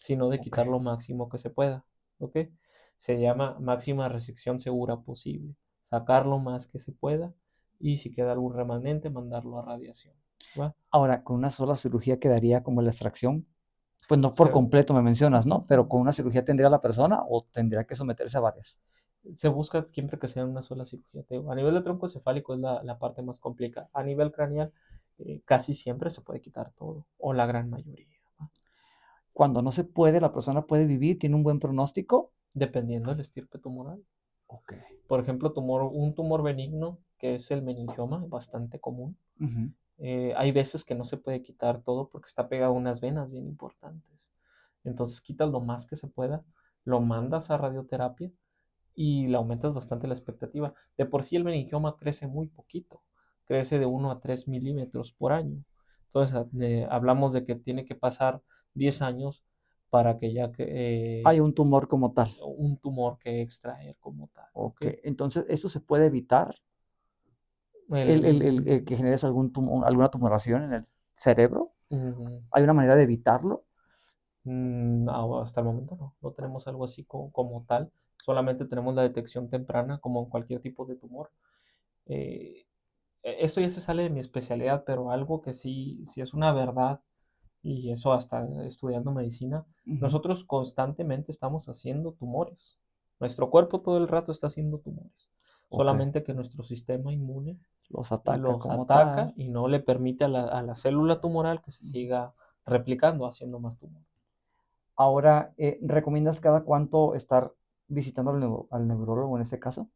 S2: sino de
S1: Ok.
S2: quitar lo máximo que se pueda, ¿ok? Se llama máxima resección segura posible, sacar lo más que se pueda y si queda algún remanente, mandarlo a radiación, ¿va?
S1: Ahora, con una sola cirugía quedaría como la extracción. Pues no por
S2: Se,
S1: completo me mencionas, ¿no? Pero con una cirugía tendría la persona o tendría que someterse a varias.
S2: se busca siempre que sea una sola cirugía. Te digo, a nivel de tronco cefálico es la parte más complicada. A nivel craneal, casi siempre se puede quitar todo, o la gran mayoría, ¿va?
S1: Cuando no se puede, la persona puede vivir, tiene un buen pronóstico.
S2: Dependiendo del estirpe tumoral.
S1: Ok.
S2: Por ejemplo, un tumor benigno, que es el meningioma, bastante común.
S1: Ujú.
S2: Hay veces que no se puede quitar todo porque está pegado a unas venas bien importantes. Entonces quitas lo más que se pueda, lo mandas a radioterapia y le aumentas bastante la expectativa. De por sí el meningioma crece muy poquito, crece de 1 a 3 milímetros por año. Entonces hablamos de que tiene que pasar 10 años para que ya
S1: Hay un tumor como tal.
S2: un tumor que extraer como tal, ¿ok?
S1: Ok. Entonces, ¿eso se puede evitar? El
S2: El,
S1: que generes alguna tumoración en el cerebro.
S2: mm,
S1: ¿Hay una manera de evitarlo?
S2: hasta el momento no tenemos algo así como tal, solamente tenemos la detección temprana como en cualquier tipo de tumor. Eh, Esto ya se sale de mi especialidad, pero algo que sí es una verdad, y eso hasta estudiando medicina,
S1: Ujú.
S2: nosotros constantemente estamos haciendo tumores. Nuestro cuerpo todo el rato está haciendo tumores,
S1: Ok.
S2: solamente que nuestro sistema inmune
S1: Los ataca
S2: los
S1: como
S2: ataca
S1: tal.
S2: y no le permite a la célula tumoral que se
S1: Ujú.
S2: siga replicando, haciendo más tumor.
S1: Ahora, ¿recomiendas cada cuánto estar visitando al neurólogo en este caso?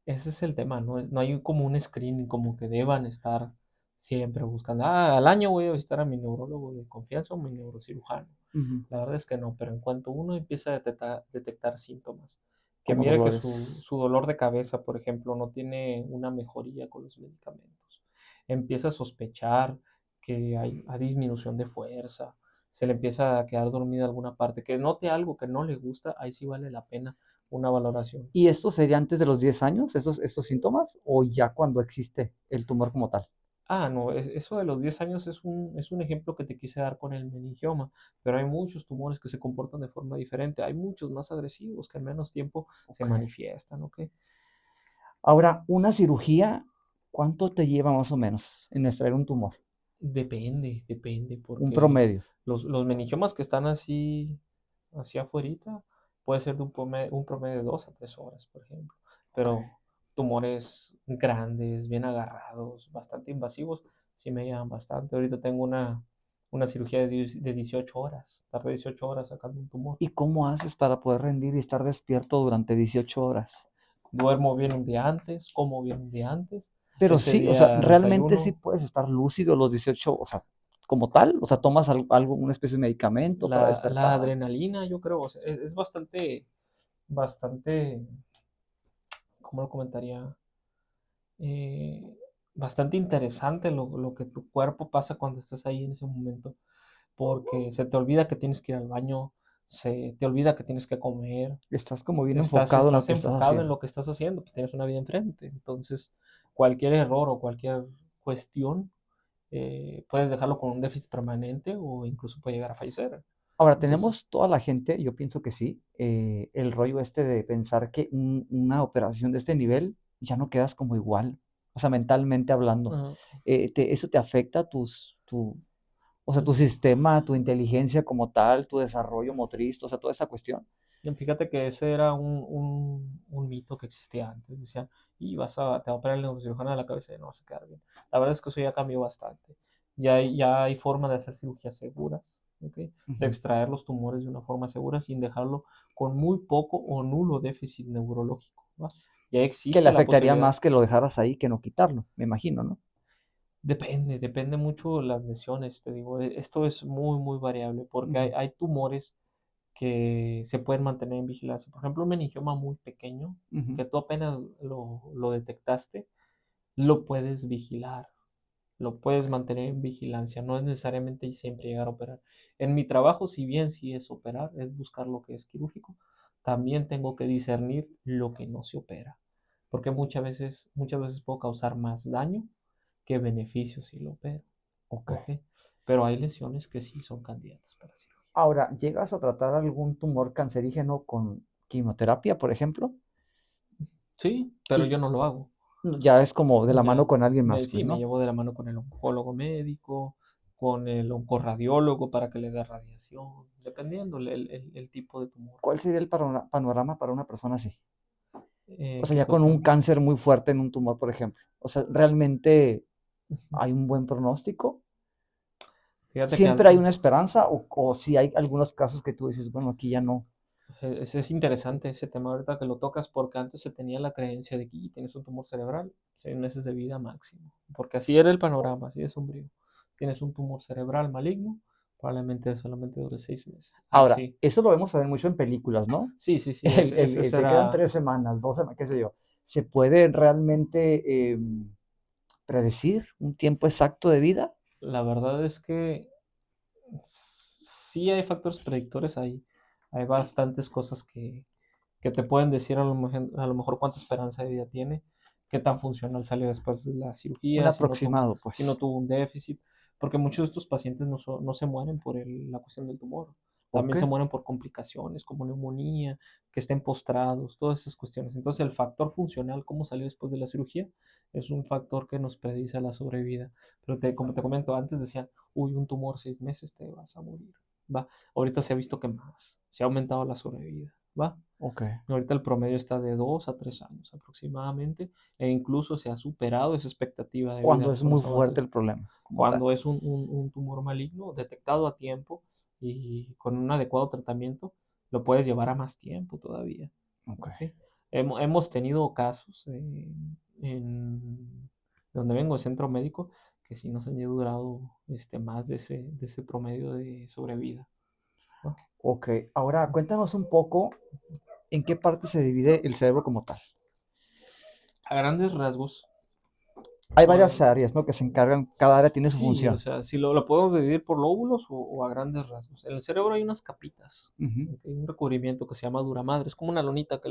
S2: Ese es el tema, no hay como un screening, como que deban estar siempre buscando, al año voy a visitar a mi neurólogo de confianza o mi neurocirujano.
S1: Ujú.
S2: La verdad es que no, pero en cuanto uno empieza a detectar síntomas, que
S1: Como
S2: mire que
S1: dolores.
S2: su dolor de cabeza, por ejemplo, no tiene una mejoría con los medicamentos, empieza a sospechar que hay disminución de fuerza, se le empieza a quedar dormida alguna parte, que note algo que no le gusta, ahí sí vale la pena una valoración.
S1: ¿Y esto sería antes de los 10 años, estos síntomas, o ya cuando existe el tumor como tal?
S2: No, eso de los 10 años es un ejemplo que te quise dar con el meningioma, pero hay muchos tumores que se comportan de forma diferente. Hay muchos más agresivos que en menos tiempo se
S1: Ok.
S2: manifiestan, ¿ok?
S1: Ahora, una cirugía, ¿cuánto te lleva más o menos en extraer un tumor?
S2: Depende,
S1: Un
S2: porque
S1: promedio.
S2: los meningiomas que están así afuerita, puede ser de un promedio de 2 a 3 horas, por ejemplo.
S1: Ok.
S2: Pero tumores grandes, bien agarrados, bastante invasivos, sí me llevan bastante. Ahorita tengo una cirugía de 18 horas. Tardé 18 horas sacando un tumor.
S1: ¿Y cómo haces para poder rendir y estar despierto durante 18 horas?
S2: Duermo bien un día antes, como bien un día antes.
S1: Pero
S2: Ese
S1: sí, o sea,
S2: día
S1: realmente sí
S2: desayuno.
S1: puedes estar lúcido los 18, o sea, como tal, o sea, tomas algo, una especie de medicamento para
S2: La
S1: despertar.
S2: adrenalina, yo creo, o sea, es bastante, ¿cómo lo comentaría? Eh, Bastante interesante lo que tu cuerpo pasa cuando estás ahí en ese momento, porque se te olvida que tienes que ir al baño, se te olvida que tienes que comer,
S1: Estás como bien
S2: estás,
S1: enfocado en lo
S2: estás
S1: que estás
S2: enfocado en
S1: haciendo.
S2: lo que estás haciendo, pues tienes una vida enfrente, entonces cualquier error o cualquier cuestión, puedes dejarlo con un déficit permanente o incluso puede llegar a fallecer.
S1: Ahora,
S2: Entonces,
S1: tenemos toda la gente, yo pienso que sí, el rollo este de pensar que una operación de este nivel ya no quedas como igual, o sea, mentalmente hablando.
S2: uh,
S1: ¿Eso te afecta O sea, tu sistema, tu inteligencia como tal, tu desarrollo motriz, o sea, toda esta cuestión.
S2: Fíjate que ese era un mito que existía antes. Decían, y te va a operar el neurocirujano de la cabeza y no vas a quedar bien. La verdad es que eso ya cambió bastante. Ya hay forma de hacer cirugías seguras, ¿ok? De
S1: Ujú.
S2: extraer los tumores de una forma segura sin dejarlo con muy poco o nulo déficit neurológico, ¿va? Ya
S1: Que le
S2: existe la
S1: afectaría
S2: posibilidad.
S1: más que lo dejaras ahí que no quitarlo, me imagino, ¿no?
S2: Depende mucho las lesiones, te digo. Esto es muy, muy variable porque hay,
S1: Ujú,
S2: hay tumores que se pueden mantener en vigilancia. Por ejemplo, un meningioma muy pequeño,
S1: ujú.
S2: que tú apenas lo detectaste, lo puedes vigilar, lo puedes mantener en vigilancia. No es necesariamente siempre llegar a operar. En mi trabajo, si bien sí es operar, es buscar lo que es quirúrgico, también tengo que discernir lo que no se opera. Porque muchas veces puedo causar más daño que beneficio si lo opero.
S1: Ok.
S2: ¿Ok? Pero hay lesiones que sí son candidatas para cirugía.
S1: Ahora, ¿llegas a tratar algún tumor cancerígeno con quimioterapia, por ejemplo?
S2: Sí, pero
S1: Y
S2: yo no lo hago.
S1: ya es como de la
S2: Ya,
S1: mano con alguien más,
S2: sí,
S1: pues,
S2: me
S1: ¿no?
S2: llevo de la mano con el oncólogo médico, con el oncorradiólogo para que le dé radiación, dependiendo el tipo de tumor.
S1: ¿Cuál sería el panorama para una persona así? O sea,
S2: ¿Qué
S1: ya con un
S2: cuestión?
S1: cáncer muy fuerte en un tumor, por ejemplo. O sea, ¿realmente
S2: Ujú.
S1: hay un buen pronóstico?
S2: Fíjate que
S1: ¿Siempre hay una esperanza o si hay algunos casos que tú dices, bueno, aquí ya no?
S2: es interesante ese tema ahorita que lo tocas porque antes se tenía la creencia de que tienes un tumor cerebral, 6 meses de vida máximo, porque así era el panorama, así de sombrío. Tienes un tumor cerebral maligno, probablemente solamente dure 6 meses.
S1: Ahora,
S2: Así.
S1: eso lo vemos también mucho en películas, ¿no?
S2: Sí, sí, sí, ese
S1: Te quedan
S2: era.
S1: 3 semanas, 2 semanas, qué sé yo. ¿Se puede realmente predecir un tiempo exacto de vida?
S2: La verdad es que sí hay factores predictores, hay bastantes cosas que te pueden decir a lo mejor cuánta esperanza de vida tiene, qué tan funcional salió después de la
S1: Un
S2: cirugía,
S1: aproximado,
S2: si no
S1: pues.
S2: tuvo un déficit, porque muchos de estos pacientes no se mueren por la cuestión del tumor,
S1: Ok,
S2: también se mueren por complicaciones como neumonía, que estén postrados, todas esas cuestiones. Entonces el factor funcional, cómo salió después de la cirugía, es un factor que nos predice la sobrevida. Pero como te comento, antes decían, uy, un tumor 6 meses te vas a morir, ¿va? Ahorita se ha visto que más, se ha aumentado la sobrevida, ¿va?
S1: ok.
S2: Ahorita el promedio está de 2 a 3 años aproximadamente, e incluso se ha superado esa expectativa de
S1: Cuando
S2: vida
S1: es
S2: con
S1: muy
S2: los
S1: fuerte
S2: avances.
S1: el problema, como tal.
S2: Cuando es un tumor maligno detectado a tiempo y con un adecuado tratamiento, lo puedes llevar a más tiempo todavía.
S1: Ok.
S2: ¿Ok? Hemos tenido casos donde vengo, el centro médico, que sí nos han durado más de ese promedio de sobrevida, ¿no?
S1: Ok, ahora cuéntanos un poco en qué parte se divide el cerebro como tal.
S2: A grandes rasgos,
S1: Hay
S2: pues,
S1: varias áreas, ¿no? Que se encargan, cada área tiene su
S2: sí, o
S1: función.
S2: sea, si lo podemos dividir por lóbulos o a grandes rasgos. En el cerebro hay unas capitas,
S1: Ujú.
S2: ¿ok? Un recubrimiento que se llama dura madre, es como una lonita
S1: Ok.
S2: que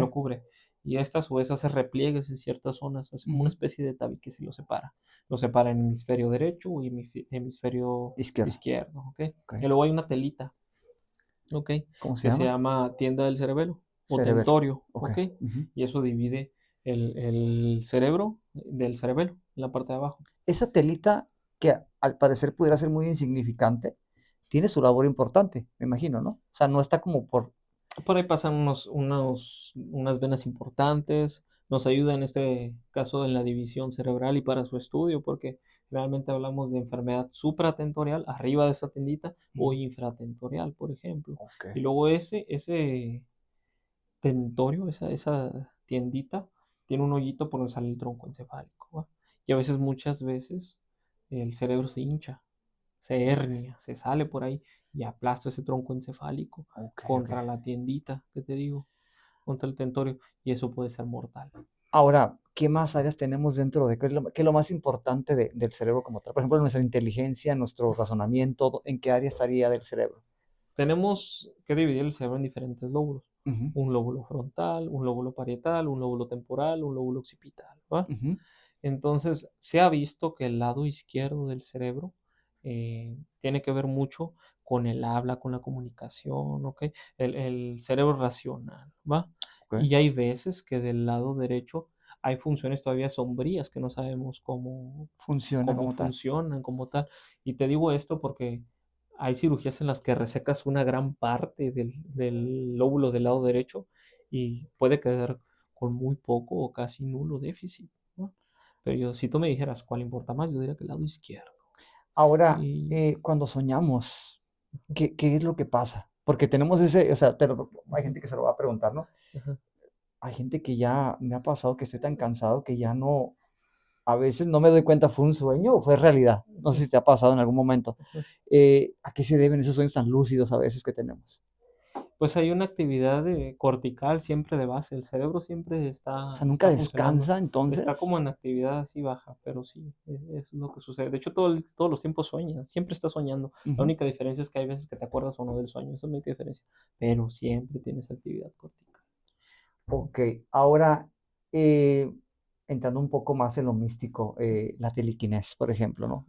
S2: lo cubre. Y esta a su vez hace repliegues en ciertas zonas, es como una
S1: Ujú.
S2: especie de tabique si lo separa. Lo separa en hemisferio derecho y hemisferio
S1: Izquierda.
S2: izquierdo, ¿ok?
S1: Ok.
S2: Y luego hay una telita, ¿ok?
S1: ¿Cómo se
S2: Que se
S1: llama?
S2: llama tienda del cerebelo o
S1: Cerebelo.
S2: tentorio,
S1: Ok.
S2: ¿ok?
S1: Ujú.
S2: Y eso divide el cerebro del cerebelo, en la parte de abajo.
S1: Esa telita, que al parecer pudiera ser muy insignificante, tiene su labor importante, me imagino, ¿no? O sea, no está como por...
S2: Por ahí pasan unas venas importantes, nos ayuda en este caso en la división cerebral y para su estudio, porque realmente hablamos de enfermedad supratentorial, arriba de esa tendita, o
S1: Ujú.
S2: infratentorial, por ejemplo.
S1: Ok.
S2: Y luego ese tentorio, esa tiendita, tiene un hoyito por donde sale el tronco encefálico, ¿va? Y a veces, muchas veces, el cerebro se hincha, se hernia, se sale por ahí y aplasta ese tronco encefálico
S1: Ok, ok.
S2: contra la tiendita que te digo, contra el tentorio, y eso puede ser mortal.
S1: Ahora, ¿qué más áreas tenemos dentro de qué es lo más importante del cerebro como tal? Por ejemplo, nuestra inteligencia, nuestro razonamiento, ¿en qué área estaría del cerebro?
S2: Tenemos que dividir el cerebro en diferentes lóbulos.
S1: Ujú,
S2: Un lóbulo frontal, un lóbulo parietal, un lóbulo temporal, un lóbulo occipital, ¿va?
S1: ujú.
S2: Entonces, se ha visto que el lado izquierdo del cerebro tiene que ver mucho con el habla, con la comunicación, ¿ok? El cerebro racional, ¿va?
S1: Ok.
S2: Y hay veces que del lado derecho hay funciones todavía sombrías que no sabemos
S1: Funciona
S2: cómo
S1: como tal.
S2: funcionan como tal. Y te digo esto porque hay cirugías en las que resecas una gran parte del lóbulo del lado derecho y puede quedar con muy poco o casi nulo déficit, ¿no? Pero si tú me dijeras cuál importa más, yo diría que el lado izquierdo.
S1: Ahora,
S2: Y
S1: cuando soñamos, ¿qué es lo que pasa? Porque tenemos ese, o sea, hay gente que se lo va a preguntar, ¿no?
S2: ajá,
S1: Hay gente que ya me ha pasado que estoy tan cansado que ya no, a veces no me doy cuenta, ¿fue un sueño o fue realidad? No sé
S2: ajá,
S1: si te ha pasado en algún momento.
S2: ajá.
S1: ¿A qué se deben esos sueños tan lúcidos a veces que tenemos?
S2: Pues hay una actividad cortical siempre de base, el cerebro siempre
S1: O sea, nunca
S2: está funcionando,
S1: descansa
S2: está como
S1: entonces.
S2: en actividad así baja, pero sí, es lo que sucede. De hecho, todos los tiempos sueñas, siempre estás soñando. La
S1: Ujú.
S2: única diferencia es que hay veces que te acuerdas o no del sueño, esa es la única diferencia, pero siempre tienes actividad cortical.
S1: Ok, ahora eh, entrando un poco más en lo místico, la telequinés, por ejemplo, ¿no?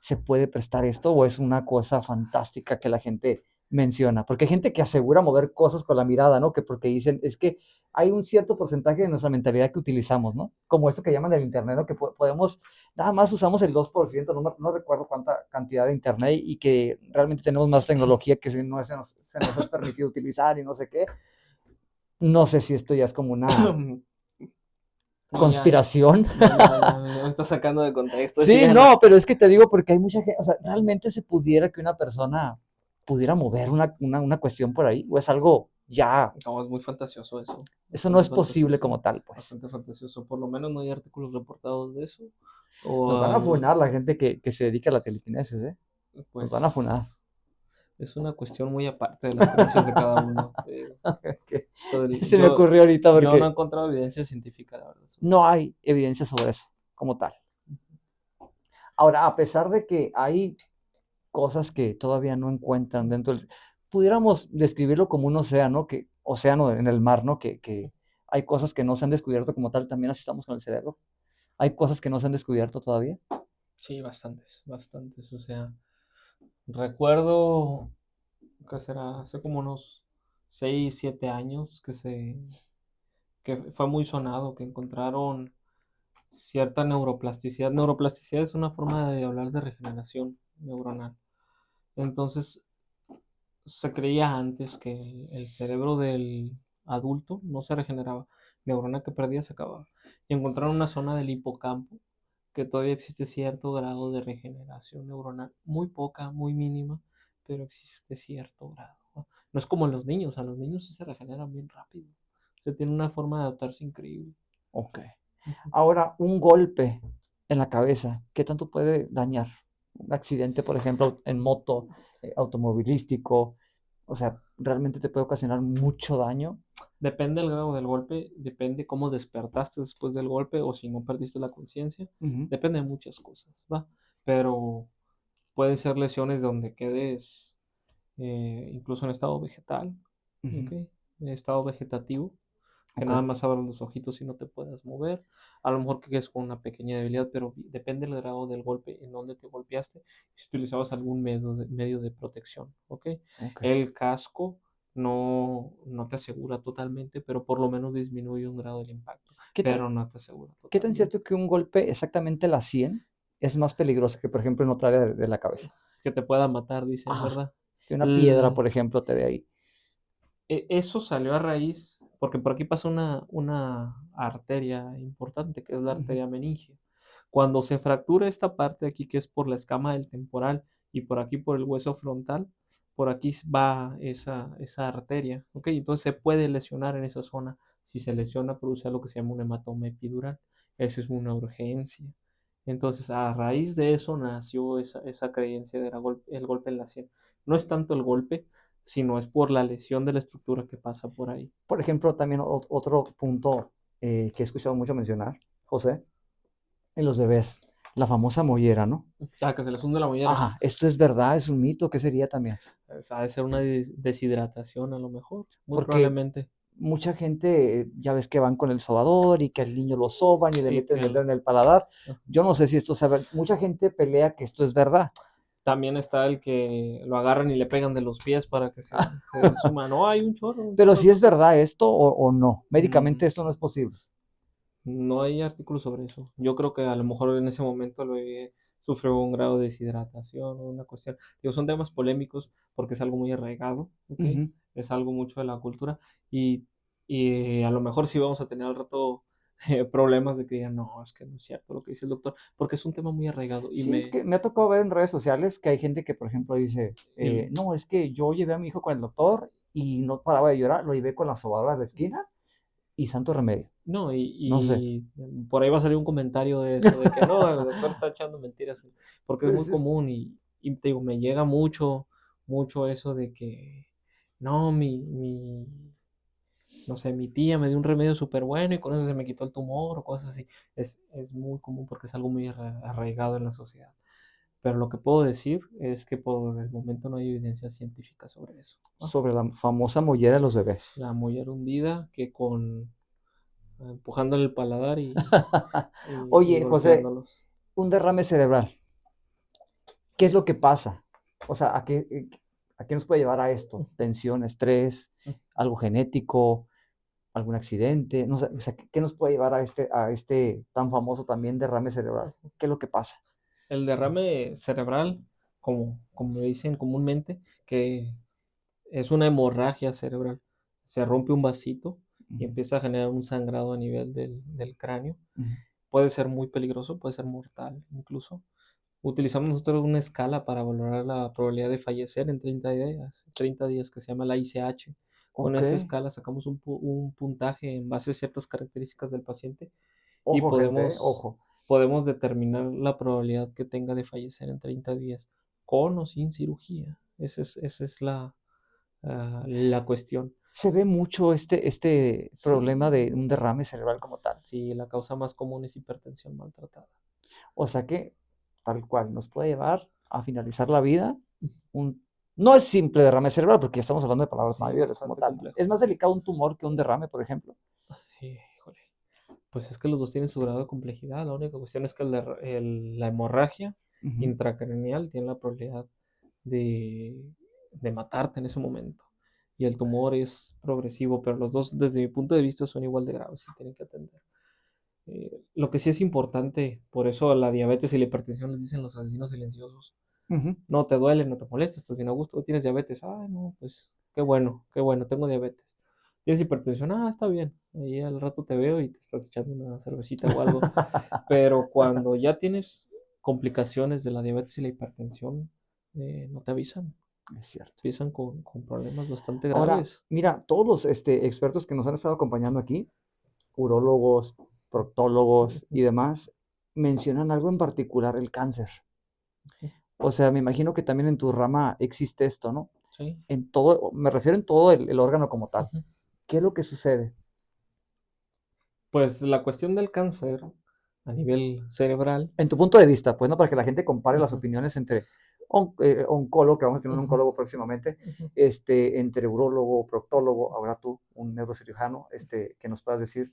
S1: ¿Se puede prestar esto o es una cosa fantástica que la gente menciona? Porque hay gente que asegura mover cosas con la mirada, ¿no? Que porque dicen, es que hay un cierto porcentaje de nuestra mentalidad que utilizamos, ¿no? Como esto que llaman el internet, ¿no? Que podemos, nada más usamos el 2%, no recuerdo cuánta cantidad de internet y que realmente tenemos más tecnología que se nos es permitido utilizar y no sé qué. No sé si esto ya es como una
S2: No,
S1: conspiración.
S2: no, ya me está sacando de contexto, sí,
S1: Sí,
S2: ya no.
S1: no, pero es que te digo porque hay mucha gente, o sea, realmente se pudiera que una persona pudiera mover una cuestión por ahí, o es algo ya,
S2: No, es muy fantasioso eso,
S1: eso no
S2: bastante
S1: es posible
S2: fantasioso,
S1: como tal, pues.
S2: bastante fantasioso. Por lo menos no hay artículos reportados de eso.
S1: Nos
S2: O
S1: van a funar la gente que se dedica a la telequinesis, ¿eh? Nos van a funar.
S2: pues es una cuestión muy aparte de las creencias de cada uno.
S1: Que se me
S2: Yo,
S1: ocurrió ahorita
S2: yo no he
S1: porque
S2: encontrado evidencia científica, la verdad, sobre
S1: no
S2: eso.
S1: hay evidencia sobre eso como tal. Ahora, a pesar de que hay cosas que todavía no encuentran dentro del... Pudiéramos describirlo como un océano, océano en el mar, ¿no? Que hay cosas que no se han descubierto como tal, también así estamos con el cerebro. Hay cosas que no se han descubierto todavía.
S2: Sí, bastantes, bastantes. O sea, recuerdo que será hace como unos 6 7 años que fue muy sonado, que encontraron cierta neuroplasticidad. Neuroplasticidad es una forma de hablar de regeneración neuronal. Entonces, se creía antes que el cerebro del adulto no se regeneraba. Neurona que perdía se acababa. Y encontraron una zona del hipocampo que todavía existe cierto grado de regeneración neuronal. Muy poca, muy mínima, pero existe cierto grado, ¿no? No es como en los niños. A los niños sí se regeneran bien rápido. Se tiene una forma de adaptarse increíble.
S1: Ok. Ahora, un golpe en la cabeza, ¿qué tanto puede dañar? Un accidente, por ejemplo, en moto, automovilístico, o sea, realmente te puede ocasionar mucho daño.
S2: Depende del grado del golpe, depende cómo despertaste después del golpe o si no perdiste la conciencia.
S1: Ujú,
S2: Depende de muchas cosas, ¿va? Pero pueden ser lesiones donde quedes incluso en estado vegetal, ¿ok?
S1: ujú,
S2: En estado vegetativo, que
S1: ok.
S2: nada más abras los ojitos y no te puedas mover. A lo mejor que quedes con una pequeña debilidad, pero depende del grado del golpe, en dónde te golpeaste, si utilizabas algún medio de protección, ¿ok?
S1: Ok.
S2: El casco no te asegura totalmente, pero por lo menos disminuye un grado del impacto,
S1: ¿Qué tan,
S2: pero no te asegura
S1: qué tan
S2: totalmente.
S1: cierto que un golpe exactamente la 100 es más peligroso que, por ejemplo, en otra área de la cabeza?
S2: Que te pueda matar, dicen,
S1: Ajá,
S2: ¿verdad?
S1: que una piedra,
S2: El-
S1: por ejemplo, te dé ahí.
S2: Eso salió a raíz, porque por aquí pasa una arteria importante, que es la
S1: Ujú,
S2: arteria meningia. Cuando se fractura esta parte aquí, que es por la escama del temporal, y por aquí por el hueso frontal, por aquí va esa arteria, ¿ok? Entonces se puede lesionar en esa zona. Si se lesiona, produce algo que se llama un hematoma epidural. Eso es una urgencia. Entonces, a raíz de eso nació esa creencia del el golpe en la sien. No es tanto el golpe, sino es por la lesión de la estructura que pasa por ahí.
S1: Por ejemplo, también otro punto que he escuchado mucho mencionar, José, en los bebés, la famosa mollera, ¿no?
S2: Ah, que se les hunde la mollera.
S1: Ajá, ¿esto es verdad? ¿Es un mito? ¿Qué sería también?
S2: Ha de ser una deshidratación a lo mejor, muy
S1: Porque
S2: probablemente.
S1: mucha gente, ya ves que van con el sobador y que al niño lo soban y le
S2: Y
S1: meten
S2: que
S1: el dedo en el paladar.
S2: ah,
S1: Yo no sé si esto sabe, mucha gente pelea que esto es verdad,
S2: también está el que lo agarran y le pegan de los pies para que se suma. No, hay un chorro
S1: pero
S2: de
S1: si es
S2: cosas.
S1: verdad esto o no,
S2: Mm,
S1: médicamente esto no es posible.
S2: No hay artículos sobre eso. Yo creo que a lo mejor en ese momento el bebé sufrió un grado de deshidratación o una cuestión. Digo, son temas polémicos porque es algo muy arraigado, ¿ok?
S1: Ujú.
S2: Es algo mucho de la cultura y, y a lo mejor sí vamos a tener al rato problemas de que digan, no, es que no es cierto lo que dice el doctor, porque es un tema muy arraigado
S1: Sí, es que me ha tocado ver en redes sociales que hay gente que, por ejemplo, dice,
S2: y-
S1: no, es que yo llevé a mi hijo con el doctor y no paraba de llorar, lo llevé con la sobadora de la esquina y santo remedio.
S2: no,
S1: No sé.
S2: por ahí va a salir un comentario de eso, de que no, el doctor está echando mentiras, porque es muy
S1: Pues
S2: común y te digo, me llega mucho, mucho eso de que, no, no sé, mi tía me dio un remedio súper bueno y con eso se me quitó el tumor o cosas así. Es muy común porque es algo muy arraigado en la sociedad. Pero lo que puedo decir es que por el momento no hay evidencia científica sobre eso, ¿no?
S1: sobre la famosa mollera de los bebés.
S2: La mollera hundida que con empujándole el paladar y
S1: Oye, José,
S2: golpeándolos.
S1: un derrame cerebral, ¿qué es lo que pasa? O sea, a qué nos puede llevar a esto? ¿Tensión, estrés, algo genético, algún accidente? No sé, o sea, ¿qué nos puede llevar a este tan famoso también derrame cerebral? ¿Qué es lo que pasa?
S2: El derrame cerebral, como dicen comúnmente, que es una hemorragia cerebral. Se rompe un vasito y
S1: Ujú,
S2: empieza a generar un sangrado a nivel del cráneo.
S1: ujú.
S2: Puede ser muy peligroso, puede ser mortal incluso. Utilizamos nosotros una escala para valorar la probabilidad de fallecer en 30 días que se llama la ICH. Con
S1: Ok.
S2: esa escala sacamos un puntaje en base a ciertas características del paciente y
S1: Ojo, gente, ojo.
S2: podemos determinar la probabilidad que tenga de fallecer en 30 días, con o sin cirugía. Esa es la cuestión.
S1: Se ve mucho este problema de
S2: Sí,
S1: un derrame cerebral como tal.
S2: sí, la causa más común es hipertensión maltratada.
S1: O sea que, tal cual, nos puede llevar a finalizar la vida. Un, no es simple derrame cerebral, porque ya estamos hablando de palabras
S2: Sí,
S1: mayores como
S2: bastante
S1: tal, ¿no?
S2: complejo.
S1: Es más delicado un tumor que un derrame, por ejemplo.
S2: Híjole. Pues es que los dos tienen su grado de complejidad. La única cuestión es que la hemorragia
S1: Ujú,
S2: intracraneal tiene la probabilidad de, de matarte en ese momento. Y el tumor es progresivo, pero los dos, desde mi punto de vista, son igual de graves y tienen que atender. Lo que sí es importante, por eso la diabetes y la hipertensión les dicen los asesinos silenciosos.
S1: ujú.
S2: No te duele, no te molesta, estás bien a gusto, tienes diabetes. Ah, no, pues qué bueno, tengo diabetes. Tienes hipertensión, ah, está bien. Ahí al rato te veo y te estás echando una cervecita o algo. Pero cuando ya tienes complicaciones de la diabetes y la hipertensión, no te avisan.
S1: Es cierto.
S2: Empiezan con problemas bastante
S1: Ahora,
S2: graves.
S1: mira, todos los expertos que nos han estado acompañando aquí, urólogos, proctólogos
S2: Ujú,
S1: y demás, mencionan algo en particular, el cáncer.
S2: ujú.
S1: O sea, me imagino que también en tu rama existe esto, ¿no?
S2: Sí.
S1: En todo, me refiero en todo el órgano como tal.
S2: Ujú.
S1: ¿Qué es lo que sucede?
S2: Pues la cuestión del cáncer a nivel cerebral.
S1: En tu punto de vista, pues, ¿no? Para que la gente compare las
S2: Ujú,
S1: opiniones entre oncólogo, que vamos a tener un
S2: ujú,
S1: oncólogo próximamente,
S2: ujú.
S1: entre urólogo, proctólogo, ahora tú, un neurocirujano, que nos puedas decir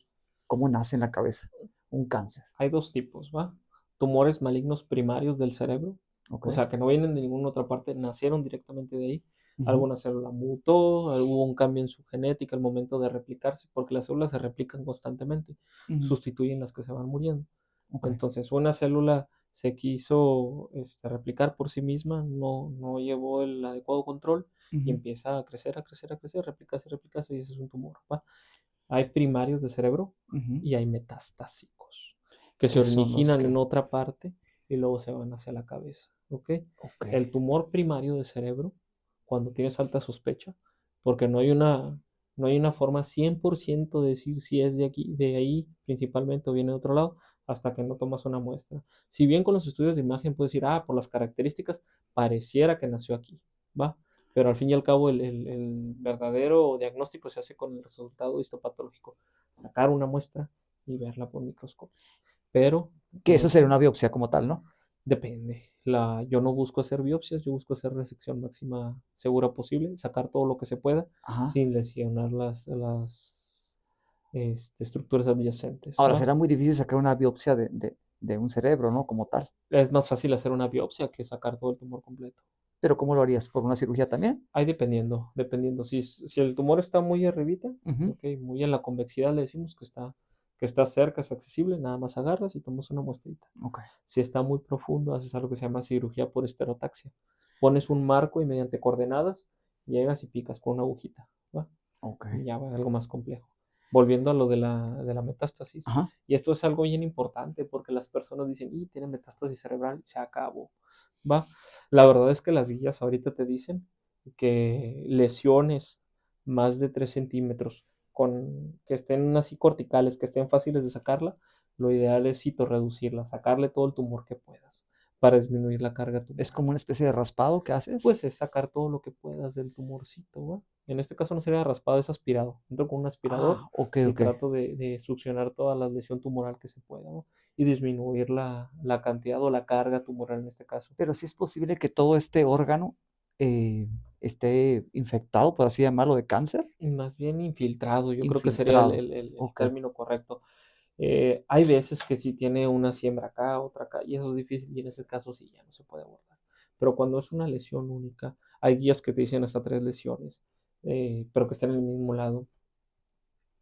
S1: cómo nace en la cabeza un cáncer.
S2: Hay dos tipos, ¿va? Tumores malignos primarios del cerebro,
S1: ¿Ok?
S2: o sea, que no vienen de ninguna otra parte, nacieron directamente de ahí.
S1: Ujú,
S2: Alguna célula mutó, hubo un cambio en su genética al momento de replicarse, porque las células se replican constantemente,
S1: ujú,
S2: sustituyen las que se van muriendo.
S1: ok,
S2: Entonces, una célula se quiso replicar por sí misma, no llevó el adecuado control y
S1: ujú,
S2: empieza a crecer, a crecer, a crecer, replicarse, replicarse, y ese es un tumor, ¿va? Hay primarios de cerebro
S1: ujú,
S2: y hay metastásicos, que se
S1: que son los
S2: originan
S1: que,
S2: en otra parte y luego se van hacia la cabeza, ¿ok?
S1: ok,
S2: El tumor primario de cerebro, cuando tienes alta sospecha, porque no hay una forma 100% de decir si es de aquí, de ahí principalmente o viene de otro lado, hasta que no tomas una muestra. Si bien con los estudios de imagen puedes decir, ah, por las características, pareciera que nació aquí, ¿va? Pero al fin y al cabo el verdadero diagnóstico se hace con el resultado histopatológico, sacar una muestra y verla por microscopio. Pero
S1: que eso sería una biopsia como tal, ¿no?
S2: depende. Yo no busco hacer biopsias, yo busco hacer resección máxima segura posible, sacar todo lo que se pueda
S1: Ajá.
S2: sin lesionar las estructuras adyacentes,
S1: Ahora,
S2: ¿va?
S1: será muy difícil sacar una biopsia de un cerebro, ¿no? Como tal.
S2: Es más fácil hacer una biopsia que sacar todo el tumor completo.
S1: Pero ¿cómo lo harías? ¿Por una cirugía también?
S2: Ahí dependiendo. Si el tumor está muy arribita,
S1: Ujú,
S2: ok, muy en la convexidad, le decimos que está que está cerca, es accesible, nada más agarras y tomas una muestrita.
S1: Ok.
S2: Si está muy profundo, haces algo que se llama cirugía por esterotaxia. Pones un marco y mediante coordenadas llegas y picas con una agujita, ¿va?
S1: Ok.
S2: Y ya va algo más complejo. Volviendo a lo de la metástasis.
S1: Ajá.
S2: Y esto es algo bien importante porque las personas dicen, y tiene metástasis cerebral, se acabó. ¿Va? La verdad es que las guías ahorita te dicen que lesiones más de 3 centímetros que estén así corticales, que estén fáciles de sacarla, lo ideal es reducirla, sacarle todo el tumor que puedas para disminuir la carga
S1: Es
S2: tumoral.
S1: como una especie de raspado que haces.
S2: Pues es sacar todo lo que puedas del tumorcito, ¿va? En este caso no sería raspado, es aspirado. Entro con un aspirador
S1: Ok,
S2: y
S1: ok.
S2: trato de succionar toda la lesión tumoral que se pueda, ¿no? Y disminuir la cantidad o la carga tumoral en este caso.
S1: Pero sí es posible que todo este órgano eh, esté infectado, por así llamarlo, de cáncer.
S2: Más bien infiltrado, yo creo que sería
S1: Infiltrado.
S2: el
S1: Ok.
S2: término correcto. Hay veces que sí tiene una siembra acá, otra acá, y eso es difícil, y en ese caso sí ya no se puede abordar. Pero cuando es una lesión única, hay guías que te dicen hasta 3 lesiones, pero que están en el mismo lado.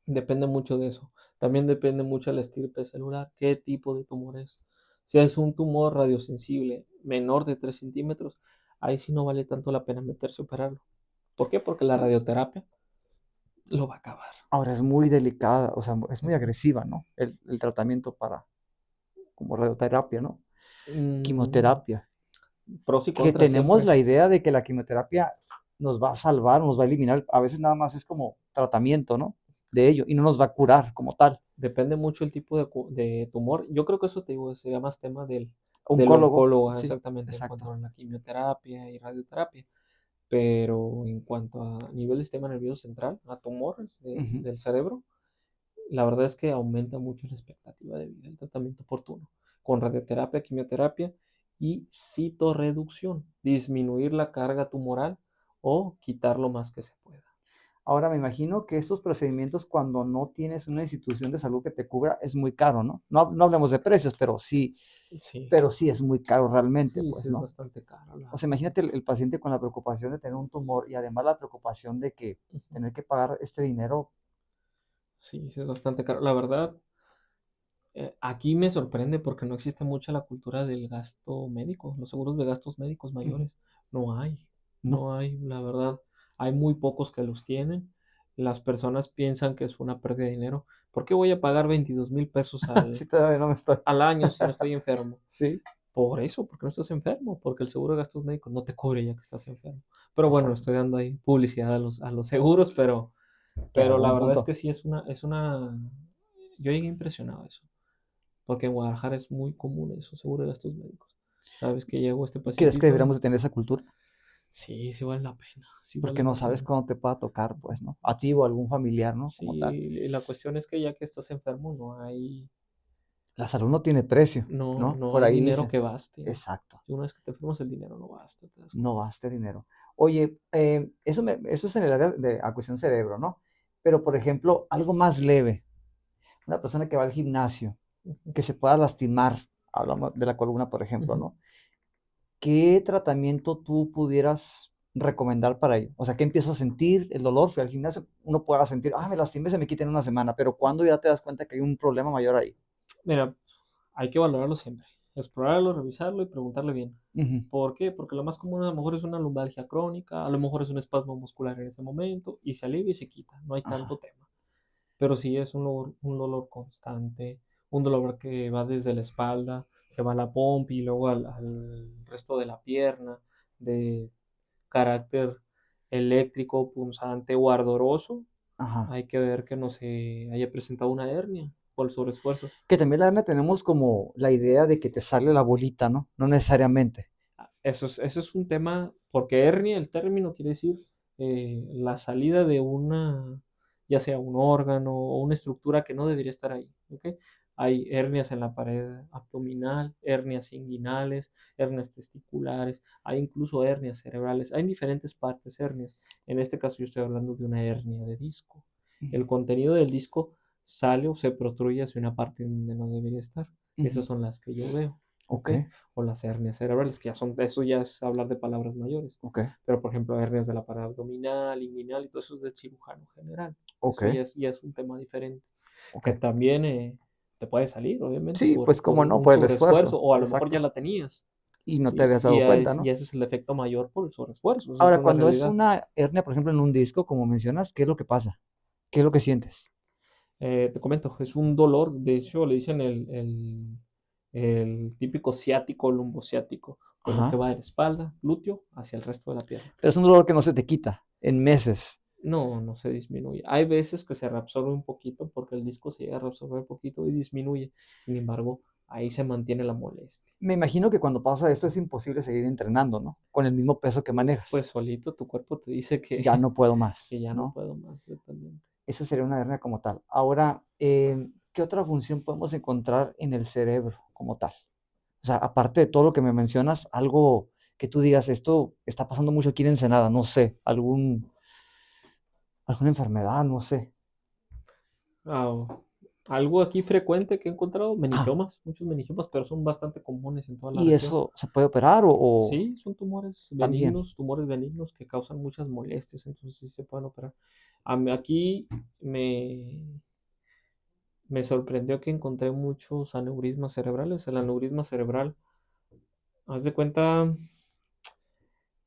S2: Depende mucho de eso. También depende mucho de la estirpe celular, qué tipo de tumor es. Si es un tumor radiosensible menor de 3 centímetros, ahí sí no vale tanto la pena meterse a operarlo. ¿Por qué? Porque la radioterapia lo va a acabar.
S1: Ahora es muy delicada, o sea, es muy agresiva, ¿no? El tratamiento para, como radioterapia, ¿no?
S2: Mm,
S1: Quimioterapia.
S2: pros y
S1: Que
S2: contras
S1: tenemos
S2: siempre.
S1: la idea de que la quimioterapia nos va a salvar, nos va a eliminar. A veces nada más es como tratamiento, ¿no? De ello, y no nos va a curar como tal.
S2: Depende mucho el tipo de tumor. Yo creo que eso te digo, sería más tema del
S1: Oncólogo,
S2: oncólogo,
S1: sí,
S2: exactamente, en cuanto
S1: exacto.
S2: a la quimioterapia y radioterapia. Pero en cuanto a nivel del sistema nervioso central, a tumores
S1: Ujú.
S2: del cerebro, la verdad es que aumenta mucho la expectativa de vida, el tratamiento oportuno, con radioterapia, quimioterapia y citorreducción, disminuir la carga tumoral o quitar lo más que se pueda.
S1: Ahora me imagino que estos procedimientos cuando no tienes una institución de salud que te cubra es muy caro, ¿no? No, no hablemos de precios,
S2: Sí,
S1: pero sí es muy caro realmente,
S2: sí, sí
S1: pues,
S2: es
S1: ¿no?
S2: bastante caro.
S1: O sea, imagínate el paciente con la preocupación de tener un tumor y además la preocupación de que
S2: Ujú.
S1: tener que pagar este dinero.
S2: Sí, sí es bastante caro. La verdad, aquí me sorprende porque no existe mucha la cultura del gasto médico, los seguros de gastos médicos
S1: Ujú.
S2: mayores. No hay,
S1: No,
S2: no hay, la verdad. Hay muy pocos que los tienen. Las personas piensan que es una pérdida de dinero. ¿Por qué voy a pagar 22,000 pesos
S1: sí, todavía no me estoy.
S2: al año si no estoy enfermo?
S1: Sí,
S2: Por eso, porque no estás enfermo, porque el seguro de gastos médicos no te cubre ya que estás enfermo. Pero bueno,
S1: exacto.
S2: estoy dando ahí publicidad a los seguros,
S1: Tienes
S2: pero la
S1: buen
S2: verdad es
S1: punto.
S2: que sí yo llegué impresionado a eso. Porque en Guadalajara es muy común eso, seguro de gastos médicos. Sabes que llegó este
S1: ¿Crees que
S2: pacientito y
S1: deberíamos de tener esa cultura?
S2: sí, sí vale la pena, sí vale
S1: Porque no
S2: la
S1: sabes
S2: pena.
S1: cuándo te pueda tocar, pues, ¿no? A ti o a algún familiar, ¿no?
S2: Sí,
S1: Como tal.
S2: y la cuestión es que ya que estás enfermo
S1: La salud no tiene precio, ¿no?
S2: no
S1: Por
S2: hay
S1: ahí
S2: dinero
S1: dicen.
S2: que baste.
S1: Exacto.
S2: Si una vez que te enfermas el dinero no basta, te das
S1: No
S2: cuenta.
S1: gaste dinero. Oye, eso es en el área de a cuestión cerebro, ¿no? Pero, por ejemplo, algo más leve, una persona que va al gimnasio,
S2: Ujú,
S1: que se pueda lastimar, hablamos de la columna, por ejemplo,
S2: ujú.
S1: ¿no? ¿Qué tratamiento tú pudieras recomendar para ello? O sea, ¿qué empiezas a sentir? El dolor, fui al gimnasio, uno pueda sentir, me lastimé, se me quita en una semana, pero ¿cuándo ya te das cuenta que hay un problema mayor ahí?
S2: Mira, hay que valorarlo siempre. Explorarlo, revisarlo y preguntarle bien.
S1: Ujú.
S2: ¿Por qué? Porque lo más común a lo mejor es una lumbalgia crónica, a lo mejor es un espasmo muscular en ese momento y se alivia y se quita, no hay tanto
S1: Ajá,
S2: tema. Pero sí es un dolor constante, un dolor que va desde la espalda, se va a la pompa y luego al resto de la pierna, de carácter eléctrico, punzante o ardoroso.
S1: ajá.
S2: Hay que ver que no se haya presentado una hernia por el sobreesfuerzo.
S1: Que también la hernia tenemos como la idea de que te sale la bolita, ¿no? No necesariamente.
S2: Eso es un tema, porque hernia, el término quiere decir la salida de ya sea un órgano o una estructura que no debería estar ahí. ¿Ok? Hay hernias en la pared abdominal, hernias inguinales, hernias testiculares, hay incluso hernias cerebrales, hay en diferentes partes hernias. En este caso yo estoy hablando de una hernia de disco.
S1: Ujú,
S2: El contenido del disco sale o se protruye hacia una parte donde no debería estar. Esas
S1: ujú.
S2: son las que yo veo. ¿Ok?
S1: Ok,
S2: O las hernias cerebrales, que eso ya es hablar de palabras mayores.
S1: ok,
S2: Pero, por ejemplo, hernias de la pared abdominal, inguinal y todo eso es del cirujano general.
S1: ok.
S2: Eso ya es un tema diferente.
S1: Ok.
S2: que también te puede salir, obviamente,
S1: Sí, pues
S2: por
S1: cómo no,
S2: un
S1: por el esfuerzo.
S2: sobreesfuerzo, o a lo mejor ya
S1: Exacto.
S2: la tenías,
S1: Y no te habías dado cuenta,
S2: y
S1: ¿no?
S2: ese es el efecto mayor por el sobreesfuerzo, eso es
S1: Ahora,
S2: una
S1: cuando es
S2: realidad.
S1: una hernia, por ejemplo, en un disco, como mencionas, ¿qué es lo que pasa? ¿Qué es lo que sientes?
S2: Te comento, es un dolor, de hecho le dicen el típico ciático, lumbociático, dolor que
S1: Ajá.
S2: va de la espalda, glúteo, hacia el resto de la pierna.
S1: Pero es un dolor que no se te quita en meses.
S2: No, no se disminuye. Hay veces que se reabsorbe un poquito porque el disco se llega a reabsorber un poquito y disminuye. Sin embargo, ahí se mantiene la molestia.
S1: Me imagino que cuando pasa esto es imposible seguir entrenando, ¿no? Con el mismo peso que
S2: Pues
S1: manejas.
S2: solito tu cuerpo te dice
S1: Ya no puedo más,
S2: que ya no
S1: ¿no?
S2: puedo más, exactamente.
S1: Eso sería una hernia como tal. Ahora, ¿qué otra función podemos encontrar en el cerebro como tal? O sea, aparte de todo lo que me mencionas, algo que tú digas, esto está pasando mucho aquí en Ensenada, no sé, alguna enfermedad, no sé.
S2: Ah, algo aquí frecuente que he encontrado,
S1: Ah,
S2: meningiomas, muchos meningiomas, pero son bastante comunes en toda la
S1: ¿y
S2: región.
S1: eso se puede operar o
S2: Sí, son
S1: también?
S2: tumores benignos que causan muchas molestias, entonces sí se pueden operar. Aquí me, me sorprendió que encontré muchos aneurismas cerebrales. El aneurisma cerebral, haz de cuenta,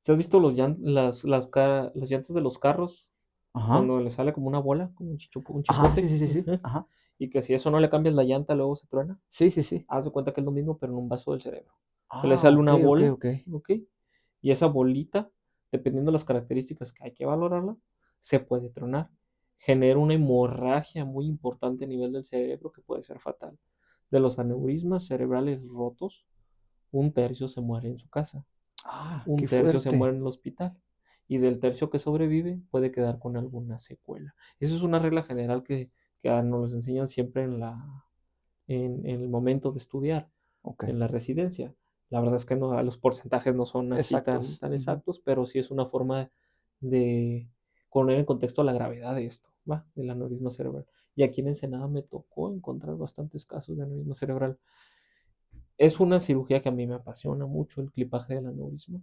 S2: ¿te has visto las llantas de los carros?
S1: Ajá,
S2: Cuando le sale como una bola, como un
S1: ajá, sí,
S2: chipote,
S1: sí, sí, sí, ajá.
S2: y que si eso no le cambias la llanta, luego se truena.
S1: Sí, sí, sí.
S2: Haz de cuenta que es lo mismo, pero en un vaso del cerebro. Que le
S1: Ah,
S2: sale
S1: ok,
S2: una
S1: ok,
S2: bola,
S1: ok.
S2: ¿ok? Y esa bolita, dependiendo de las características que hay que valorarla, se puede tronar. Genera una hemorragia muy importante a nivel del cerebro que puede ser fatal. De los aneurismas cerebrales rotos, un tercio se muere en su casa,
S1: Ah,
S2: un
S1: qué
S2: tercio se muere
S1: fuerte.
S2: en el hospital. Y del tercio que sobrevive puede quedar con alguna secuela. Eso es una regla general que nos enseñan siempre en el momento de estudiar
S1: Ok,
S2: en la residencia. La verdad es que no, los porcentajes no son así
S1: exactos.
S2: tan
S1: Ujú.
S2: exactos, pero sí es una forma de poner en contexto la gravedad de esto, ¿va? Del aneurisma cerebral. Y aquí en Ensenada me tocó encontrar bastantes casos de aneurisma cerebral. Es una cirugía que a mí me apasiona mucho, el clipaje del aneurisma.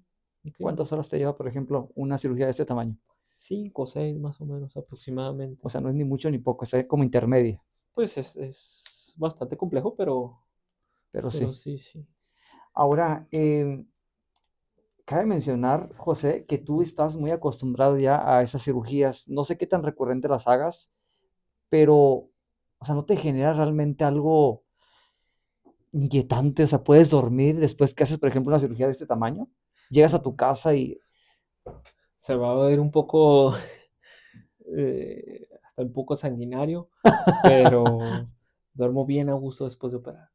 S2: ¿Ok?
S1: ¿Cuántas horas te lleva, por ejemplo, una cirugía de este tamaño?
S2: 5 o 6 más o menos
S1: O
S2: aproximadamente.
S1: sea, no es ni mucho ni poco, está como intermedia,
S2: Pues es bastante complejo,
S1: pero
S2: pero
S1: sí.
S2: sí, sí.
S1: Ahora, cabe mencionar, José, que tú estás muy acostumbrado ya a esas cirugías. No sé qué tan recurrente las hagas, pero, o sea, ¿no te genera realmente algo inquietante? O sea, ¿puedes dormir después que haces, por ejemplo, una cirugía de este tamaño? Llegas a tu casa y
S2: Se va a ver un poco hasta un poco sanguinario, pero duermo bien a gusto después de operar.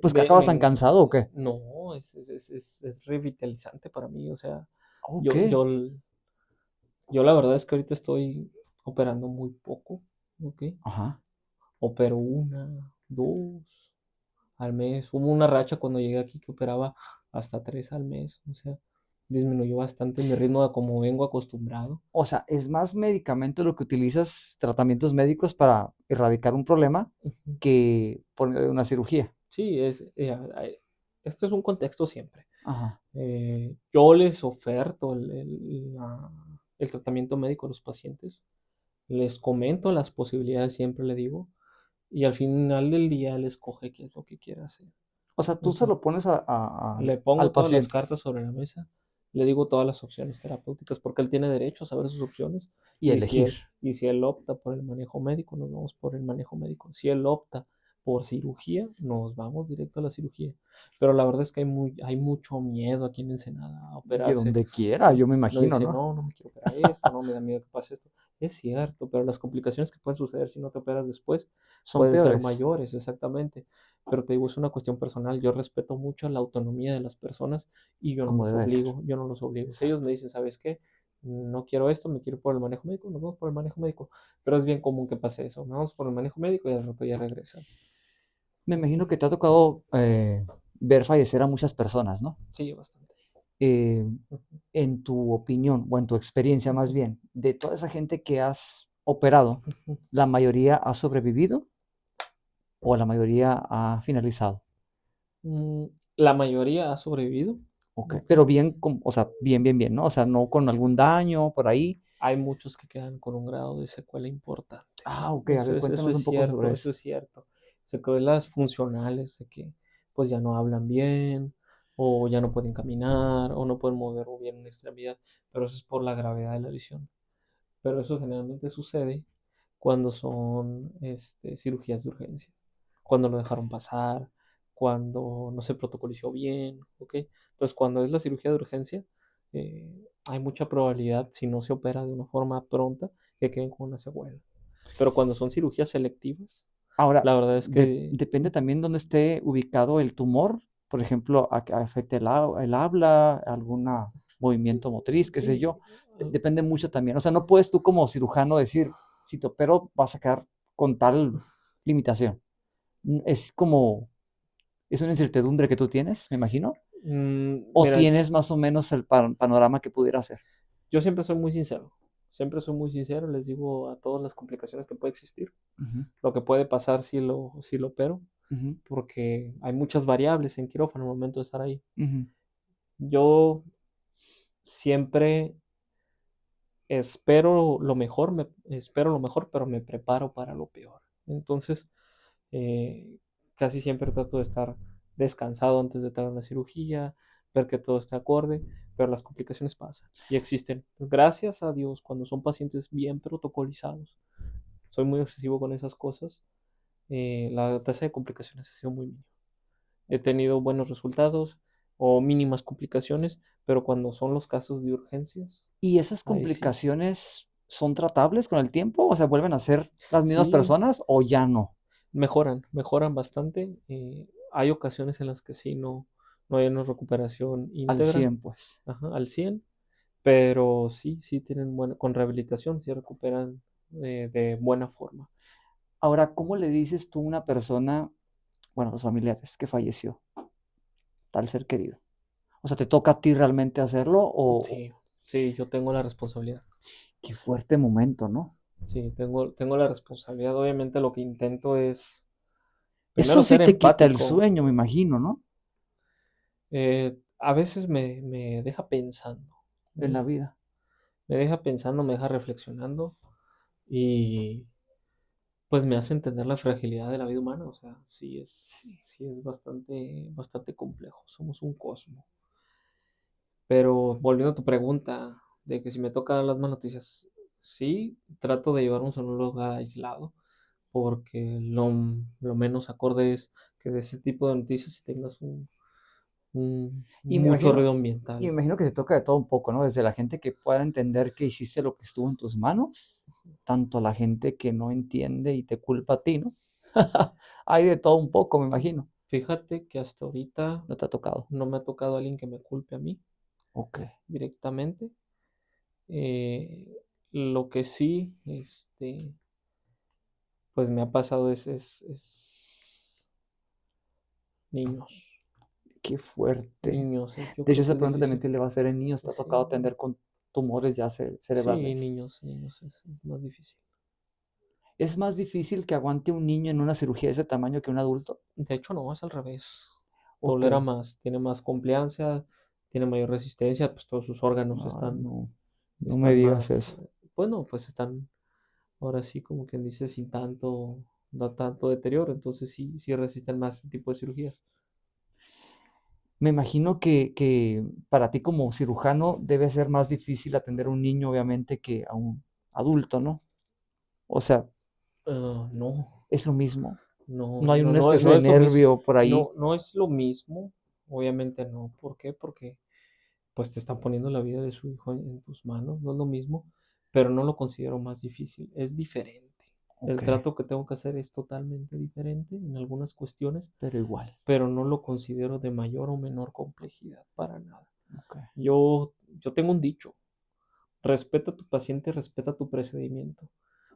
S1: pues que acabas tan
S2: Me,
S1: cansado o qué?
S2: no, es revitalizante para mí, o sea,
S1: Ok.
S2: yo, yo, yo la verdad es que ahorita estoy operando muy poco, ¿ok?
S1: Ajá.
S2: Opero una, dos al mes. Hubo una racha cuando llegué aquí que operaba hasta tres al mes, o sea, disminuyó bastante mi ritmo a como vengo acostumbrado.
S1: O sea, es más medicamento lo que utilizas, tratamientos médicos para erradicar un problema
S2: Ujú.
S1: que por medio de una cirugía.
S2: Sí, esto es un contexto siempre.
S1: Ajá.
S2: Yo les oferto el tratamiento médico a los pacientes, les comento las posibilidades, siempre le digo, y al final del día él escoge qué es lo que quiere hacer.
S1: O sea,
S2: O
S1: tú se
S2: sea,
S1: lo pones
S2: le
S1: al
S2: pongo todas las
S1: paciente
S2: cartas sobre la mesa, le digo todas las opciones terapéuticas, porque él tiene derecho a saber sus opciones,
S1: y elegir.
S2: y si él opta por el manejo médico, nos vamos por el manejo médico. Si él opta por cirugía, nos vamos directo a la cirugía. Pero la verdad es que hay mucho miedo aquí en Ensenada a
S1: Y
S2: operarse.
S1: donde quiera,
S2: Sí,
S1: yo me
S2: no
S1: imagino,
S2: dice,
S1: ¿no?
S2: no, no me quiero operar esto, no me da miedo que pase esto. Es cierto, pero las complicaciones que pueden suceder si no te operas después
S1: Son
S2: pueden ser
S1: peores,
S2: mayores, exactamente. Pero te digo, es una cuestión personal. Yo respeto mucho la autonomía de las personas y
S1: como debe de ser.
S2: yo no los obligo. Si ellos
S1: Exacto.
S2: me dicen, ¿sabes qué? No quiero esto, me quiero ir por el manejo médico, nos vamos por el manejo médico. Pero es bien común que pase eso. Nos vamos por el manejo médico y al rato ya regresan.
S1: Me imagino que te ha tocado ver fallecer a muchas personas, ¿no?
S2: Sí, bastante.
S1: Eh,
S2: Ujú,
S1: en tu opinión, o en tu experiencia más
S2: ujú,
S1: bien, de toda esa gente que has operado,
S2: ujú.
S1: ¿la mayoría ha sobrevivido o la mayoría ha finalizado?
S2: Mm, La mayoría ha sobrevivido.
S1: Ok,
S2: Ok.
S1: pero bien, o sea, bien, bien, bien, ¿no? O sea, no con algún daño por ahí.
S2: hay muchos que quedan con un grado de secuela importante.
S1: Ah, ok, a ver,
S2: Eso
S1: cuéntanos
S2: es
S1: un poco
S2: cierto,
S1: sobre
S2: eso
S1: eso.
S2: es cierto. Secuelas funcionales de que pues ya no hablan bien, o ya no pueden caminar, o no pueden mover bien una extremidad, pero eso es por la gravedad de la lesión. Pero eso generalmente sucede cuando son cirugías de urgencia, cuando lo dejaron pasar, cuando no se protocolizó bien, ¿ok? Entonces, cuando es la cirugía de urgencia, hay mucha probabilidad, si no se opera de una forma pronta, que queden con una secuela. Pero cuando son cirugías selectivas,
S1: Ahora,
S2: la verdad es que
S1: depende también dónde esté ubicado el tumor, por ejemplo, a que afecte el habla, algún movimiento motriz, qué sé
S2: sí,
S1: yo. Depende mucho también. O sea, no puedes tú como cirujano decir, si te opero vas a quedar con tal limitación. Es como, es una incertidumbre que tú tienes, me imagino. ¿O
S2: mira,
S1: tienes más o menos el panorama que pudiera ser?
S2: yo siempre soy muy sincero. Siempre soy muy sincero, les digo a todas las complicaciones que puede existir,
S1: Ujú,
S2: lo que puede pasar si lo opero,
S1: ujú,
S2: porque hay muchas variables en quirófano al momento de estar ahí.
S1: ujú.
S2: Yo siempre espero lo mejor, pero me preparo para lo peor. Entonces, casi siempre trato de estar descansado antes de entrar a una cirugía, ver que todo esté acorde, pero las complicaciones pasan y existen. Gracias a Dios, cuando son pacientes bien protocolizados, soy muy obsesivo con esas cosas, la tasa de complicaciones ha sido muy mínima. He tenido buenos resultados o mínimas complicaciones, pero cuando son los casos de urgencias,
S1: ¿Y esas
S2: ahí sí.
S1: complicaciones son tratables con el tiempo? O sea, ¿vuelven a ser las mismas
S2: Sí,
S1: personas o ya no?
S2: mejoran bastante. Hay ocasiones en las que sí no hay una recuperación
S1: Al
S2: íntegra,
S1: 100 pues.
S2: ajá, al 100, pero sí tienen con rehabilitación, sí recuperan de buena forma.
S1: Ahora, ¿cómo le dices tú a una persona, bueno, los familiares, que falleció, tal ser querido? O sea, ¿te toca a ti realmente hacerlo
S2: Sí, sí, yo tengo la responsabilidad.
S1: qué fuerte momento, ¿no?
S2: Sí, tengo la responsabilidad. Obviamente lo que intento es,
S1: Eso
S2: primero,
S1: sí
S2: ser
S1: te quita el
S2: empático.
S1: sueño, me imagino, ¿no?
S2: A veces me deja pensando,
S1: En la
S2: me,
S1: vida.
S2: me deja pensando, me deja reflexionando y pues me hace entender la fragilidad de la vida humana. O sea, sí es bastante complejo. Somos un cosmos. Pero volviendo a tu pregunta de que si me toca dar las malas noticias, sí, trato de llevarnos a un lugar aislado porque lo menos acorde es que de ese tipo de noticias si tengas
S1: Y me
S2: mucho
S1: imagino,
S2: ruido
S1: y me
S2: ambiental.
S1: imagino que te toca de todo un poco, ¿no? Desde la gente que pueda entender que hiciste lo que estuvo en tus manos, tanto la gente que no entiende y te culpa a ti, ¿no? Hay de todo un poco, me imagino.
S2: Fíjate que hasta ahorita
S1: ¿No te ha tocado?
S2: no me ha tocado alguien que me culpe a mí
S1: Ok.
S2: directamente. Lo que sí, pues me ha pasado es niños,
S1: Qué fuerte.
S2: niños, yo
S1: De hecho,
S2: creo que
S1: esa
S2: es
S1: pregunta también
S2: difícil.
S1: te le va a hacer en niños. ¿Te ha
S2: Sí,
S1: tocado atender con tumores ya
S2: sí,
S1: cerebrales?
S2: niños es más difícil.
S1: ¿Es más difícil que aguante un niño en una cirugía de ese tamaño que un adulto?
S2: De hecho, no, es al revés.
S1: Ok.
S2: Tolera más, tiene más compliancia, tiene mayor resistencia, pues todos sus órganos
S1: Ay,
S2: están,
S1: no. No me
S2: están
S1: digas
S2: más,
S1: eso.
S2: bueno, pues están ahora sí como quien dice sin tanto, no tanto deterioro, entonces sí resisten más este tipo de cirugías.
S1: Me imagino que para ti como cirujano debe ser más difícil atender a un niño, obviamente, que a un adulto, ¿no? O sea,
S2: No,
S1: es lo mismo.
S2: no,
S1: No hay
S2: no,
S1: una
S2: no,
S1: especie
S2: no
S1: de
S2: es lo mismo,
S1: nervio por ahí.
S2: no es lo mismo, obviamente no. ¿Por qué? Porque pues te están poniendo la vida de su hijo en tus manos, no es lo mismo, pero no lo considero más difícil, es diferente.
S1: Ok,
S2: El trato que tengo que hacer es totalmente diferente en algunas cuestiones,
S1: pero igual.
S2: pero no lo considero de mayor o menor complejidad para nada.
S1: Ok,
S2: Yo tengo un dicho: respeta a tu paciente, respeta tu procedimiento,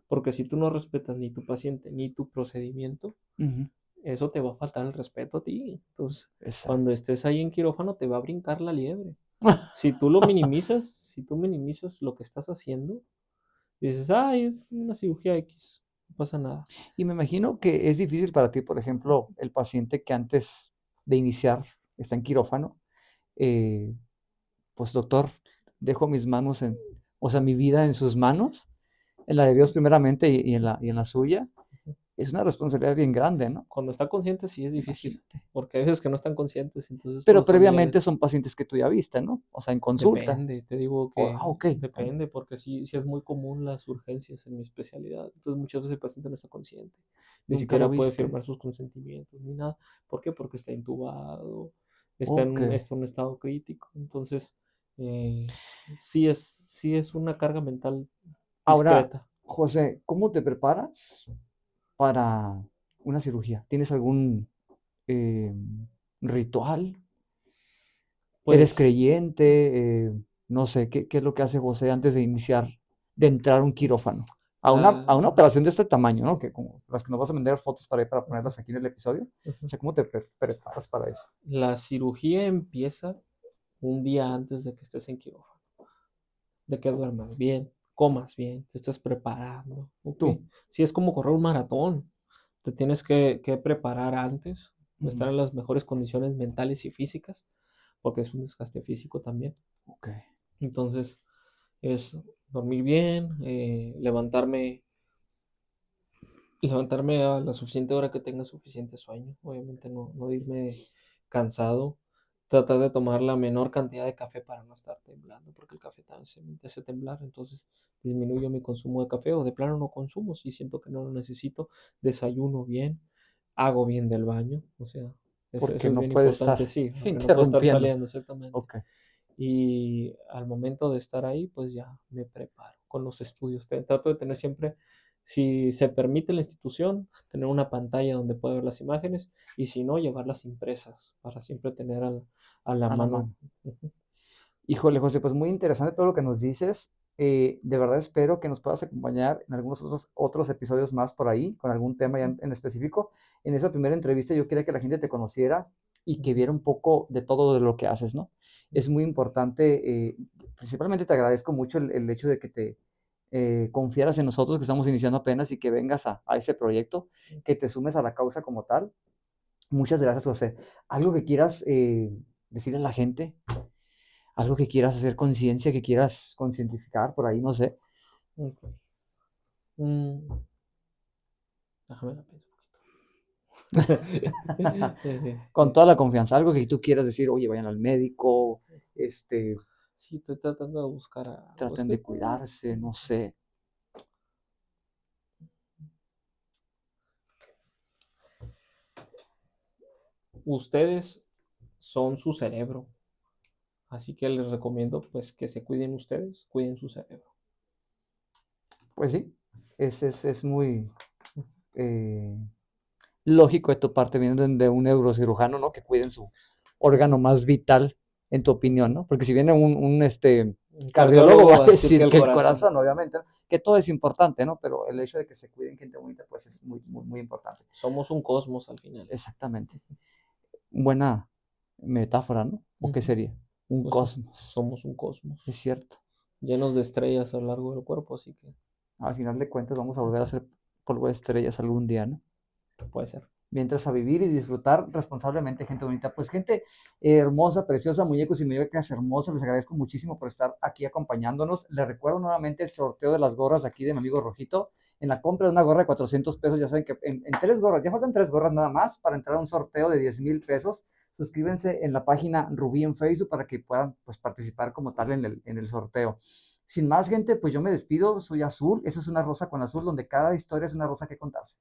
S2: porque si tú no respetas ni tu paciente ni tu procedimiento,
S1: ujú,
S2: eso te va a faltar el respeto a ti. Entonces, cuando
S1: exacto.
S2: estés ahí en quirófano, te va a brincar la liebre. Si tú minimizas lo que estás haciendo, dices, ay, es una cirugía X, no pasa nada.
S1: Y me imagino que es difícil para ti, por ejemplo, el paciente que antes de iniciar está en quirófano, pues doctor, dejo mis manos en o sea, mi vida en sus manos, en la de Dios primeramente y en la suya, es una responsabilidad bien grande, ¿no?
S2: Cuando está consciente sí es difícil,
S1: Imagínate.
S2: porque hay veces que no están conscientes, entonces con
S1: Pero
S2: los
S1: previamente
S2: familiares
S1: son pacientes que tú ya viste, ¿no? O sea, en consulta.
S2: depende, te digo
S1: Oh,
S2: que
S1: ok.
S2: depende, porque sí es muy común las urgencias en mi especialidad, entonces muchas veces el paciente no está consciente, ni
S1: Nunca lo
S2: siquiera puede
S1: viste.
S2: firmar sus consentimientos, ni nada. ¿Por qué? Porque está intubado,
S1: Ok.
S2: está en un estado crítico, entonces eh, sí es una carga mental
S1: Ahora,
S2: discreta.
S1: José, ¿cómo te preparas para una cirugía? ¿Tienes algún eh, ritual? ¿Eres
S2: Pues
S1: creyente? No sé, ¿qué es lo que hace José antes de entrar a un quirófano? A una
S2: la,
S1: operación de este tamaño, ¿no? Que como las que nos vas a vender fotos para ponerlas aquí en el episodio. O sea, ¿cómo te preparas para eso?
S2: la cirugía empieza un día antes de que estés en quirófano, de que duermas bien, comas bien, te estés preparando, ¿ok?
S1: Tú.
S2: Si es como correr un maratón, te tienes que preparar antes,
S1: Ujú.
S2: estar en las mejores condiciones mentales y físicas, porque es un desgaste físico también.
S1: Ok.
S2: Entonces, es dormir bien, levantarme a la suficiente hora que tenga suficiente sueño, obviamente no irme cansado, tratar de tomar la menor cantidad de café para no estar temblando, porque el café también te hace temblar, entonces disminuyo mi consumo de café o de plano no consumo si siento que no lo necesito, desayuno bien, hago bien del baño, o sea, eso
S1: Porque
S2: es
S1: no
S2: bien
S1: puede estar
S2: importante, sí, porque no puedo estar
S1: interrumpiendo.
S2: saliendo exactamente.
S1: Ok.
S2: Y al momento de estar ahí, pues ya me preparo con los estudios. Trato de tener siempre, si se permite la institución, tener una pantalla donde pueda ver las imágenes y si no, llevarlas impresas para siempre tener a la
S1: A la
S2: mano.
S1: mano.
S2: Ujú.
S1: Híjole, José, pues muy interesante todo lo que nos dices. De verdad espero que nos puedas acompañar en algunos otros episodios más por ahí, con algún tema ya en específico. En esa primera entrevista yo quería que la gente te conociera y que
S2: Ujú.
S1: viera un poco de todo de lo que haces, ¿no? Es muy importante, principalmente te agradezco mucho el hecho de que te confiaras en nosotros que estamos iniciando apenas y que vengas a ese proyecto, que te sumes a la causa como tal. Muchas gracias, José. ¿Algo que quieras decirle a la gente? Algo que quieras hacer conciencia, que quieras concientificar por ahí, no sé,
S2: Ok. Mm, déjame la pienso un poquito.
S1: con toda la confianza, algo que tú quieras decir, oye, vayan al médico,
S2: Sí, estoy tratando de buscar pues
S1: traten
S2: que
S1: de cuidarse, no sé.
S2: ustedes son su cerebro. Así que les recomiendo pues que se cuiden ustedes, cuiden su cerebro.
S1: Pues sí, es muy eh, lógico de tu parte, viniendo de un neurocirujano, ¿no? Que cuiden su órgano más vital, en tu opinión, ¿no? Porque si viene un
S2: Un
S1: cardiólogo, va
S2: cardiólogo
S1: a
S2: va a decir que
S1: decir
S2: el
S1: que el
S2: corazón.
S1: corazón, obviamente, ¿no? Que todo es importante, ¿no? Pero el hecho de que se cuiden gente bonita, pues es muy, muy, muy importante.
S2: Somos un cosmos al final.
S1: Exactamente. Buena metáfora, ¿no? ¿O qué
S2: Ujú.
S1: sería? Un
S2: Pues sí,
S1: cosmos,
S2: somos un cosmos
S1: es cierto.
S2: llenos de estrellas a lo largo del cuerpo, así que
S1: Al final de cuentas vamos a volver a ser polvo de estrellas algún día, ¿no?
S2: puede ser.
S1: Mientras a vivir y disfrutar responsablemente, gente bonita. Pues gente hermosa, preciosa, muñecos y muñecas hermosas, les agradezco muchísimo por estar aquí acompañándonos. Les recuerdo nuevamente el sorteo de las gorras de aquí de mi amigo Rojito. En la compra de una gorra de 400 pesos, ya saben que en tres gorras, ya faltan tres gorras nada más para entrar a un sorteo de 10,000 pesos. Suscríbanse en la página Rubí en Facebook para que puedan pues, participar como tal en el sorteo. Sin más, gente, pues yo me despido. Soy Azul. Eso es una rosa con azul, donde cada historia es una rosa que contarse.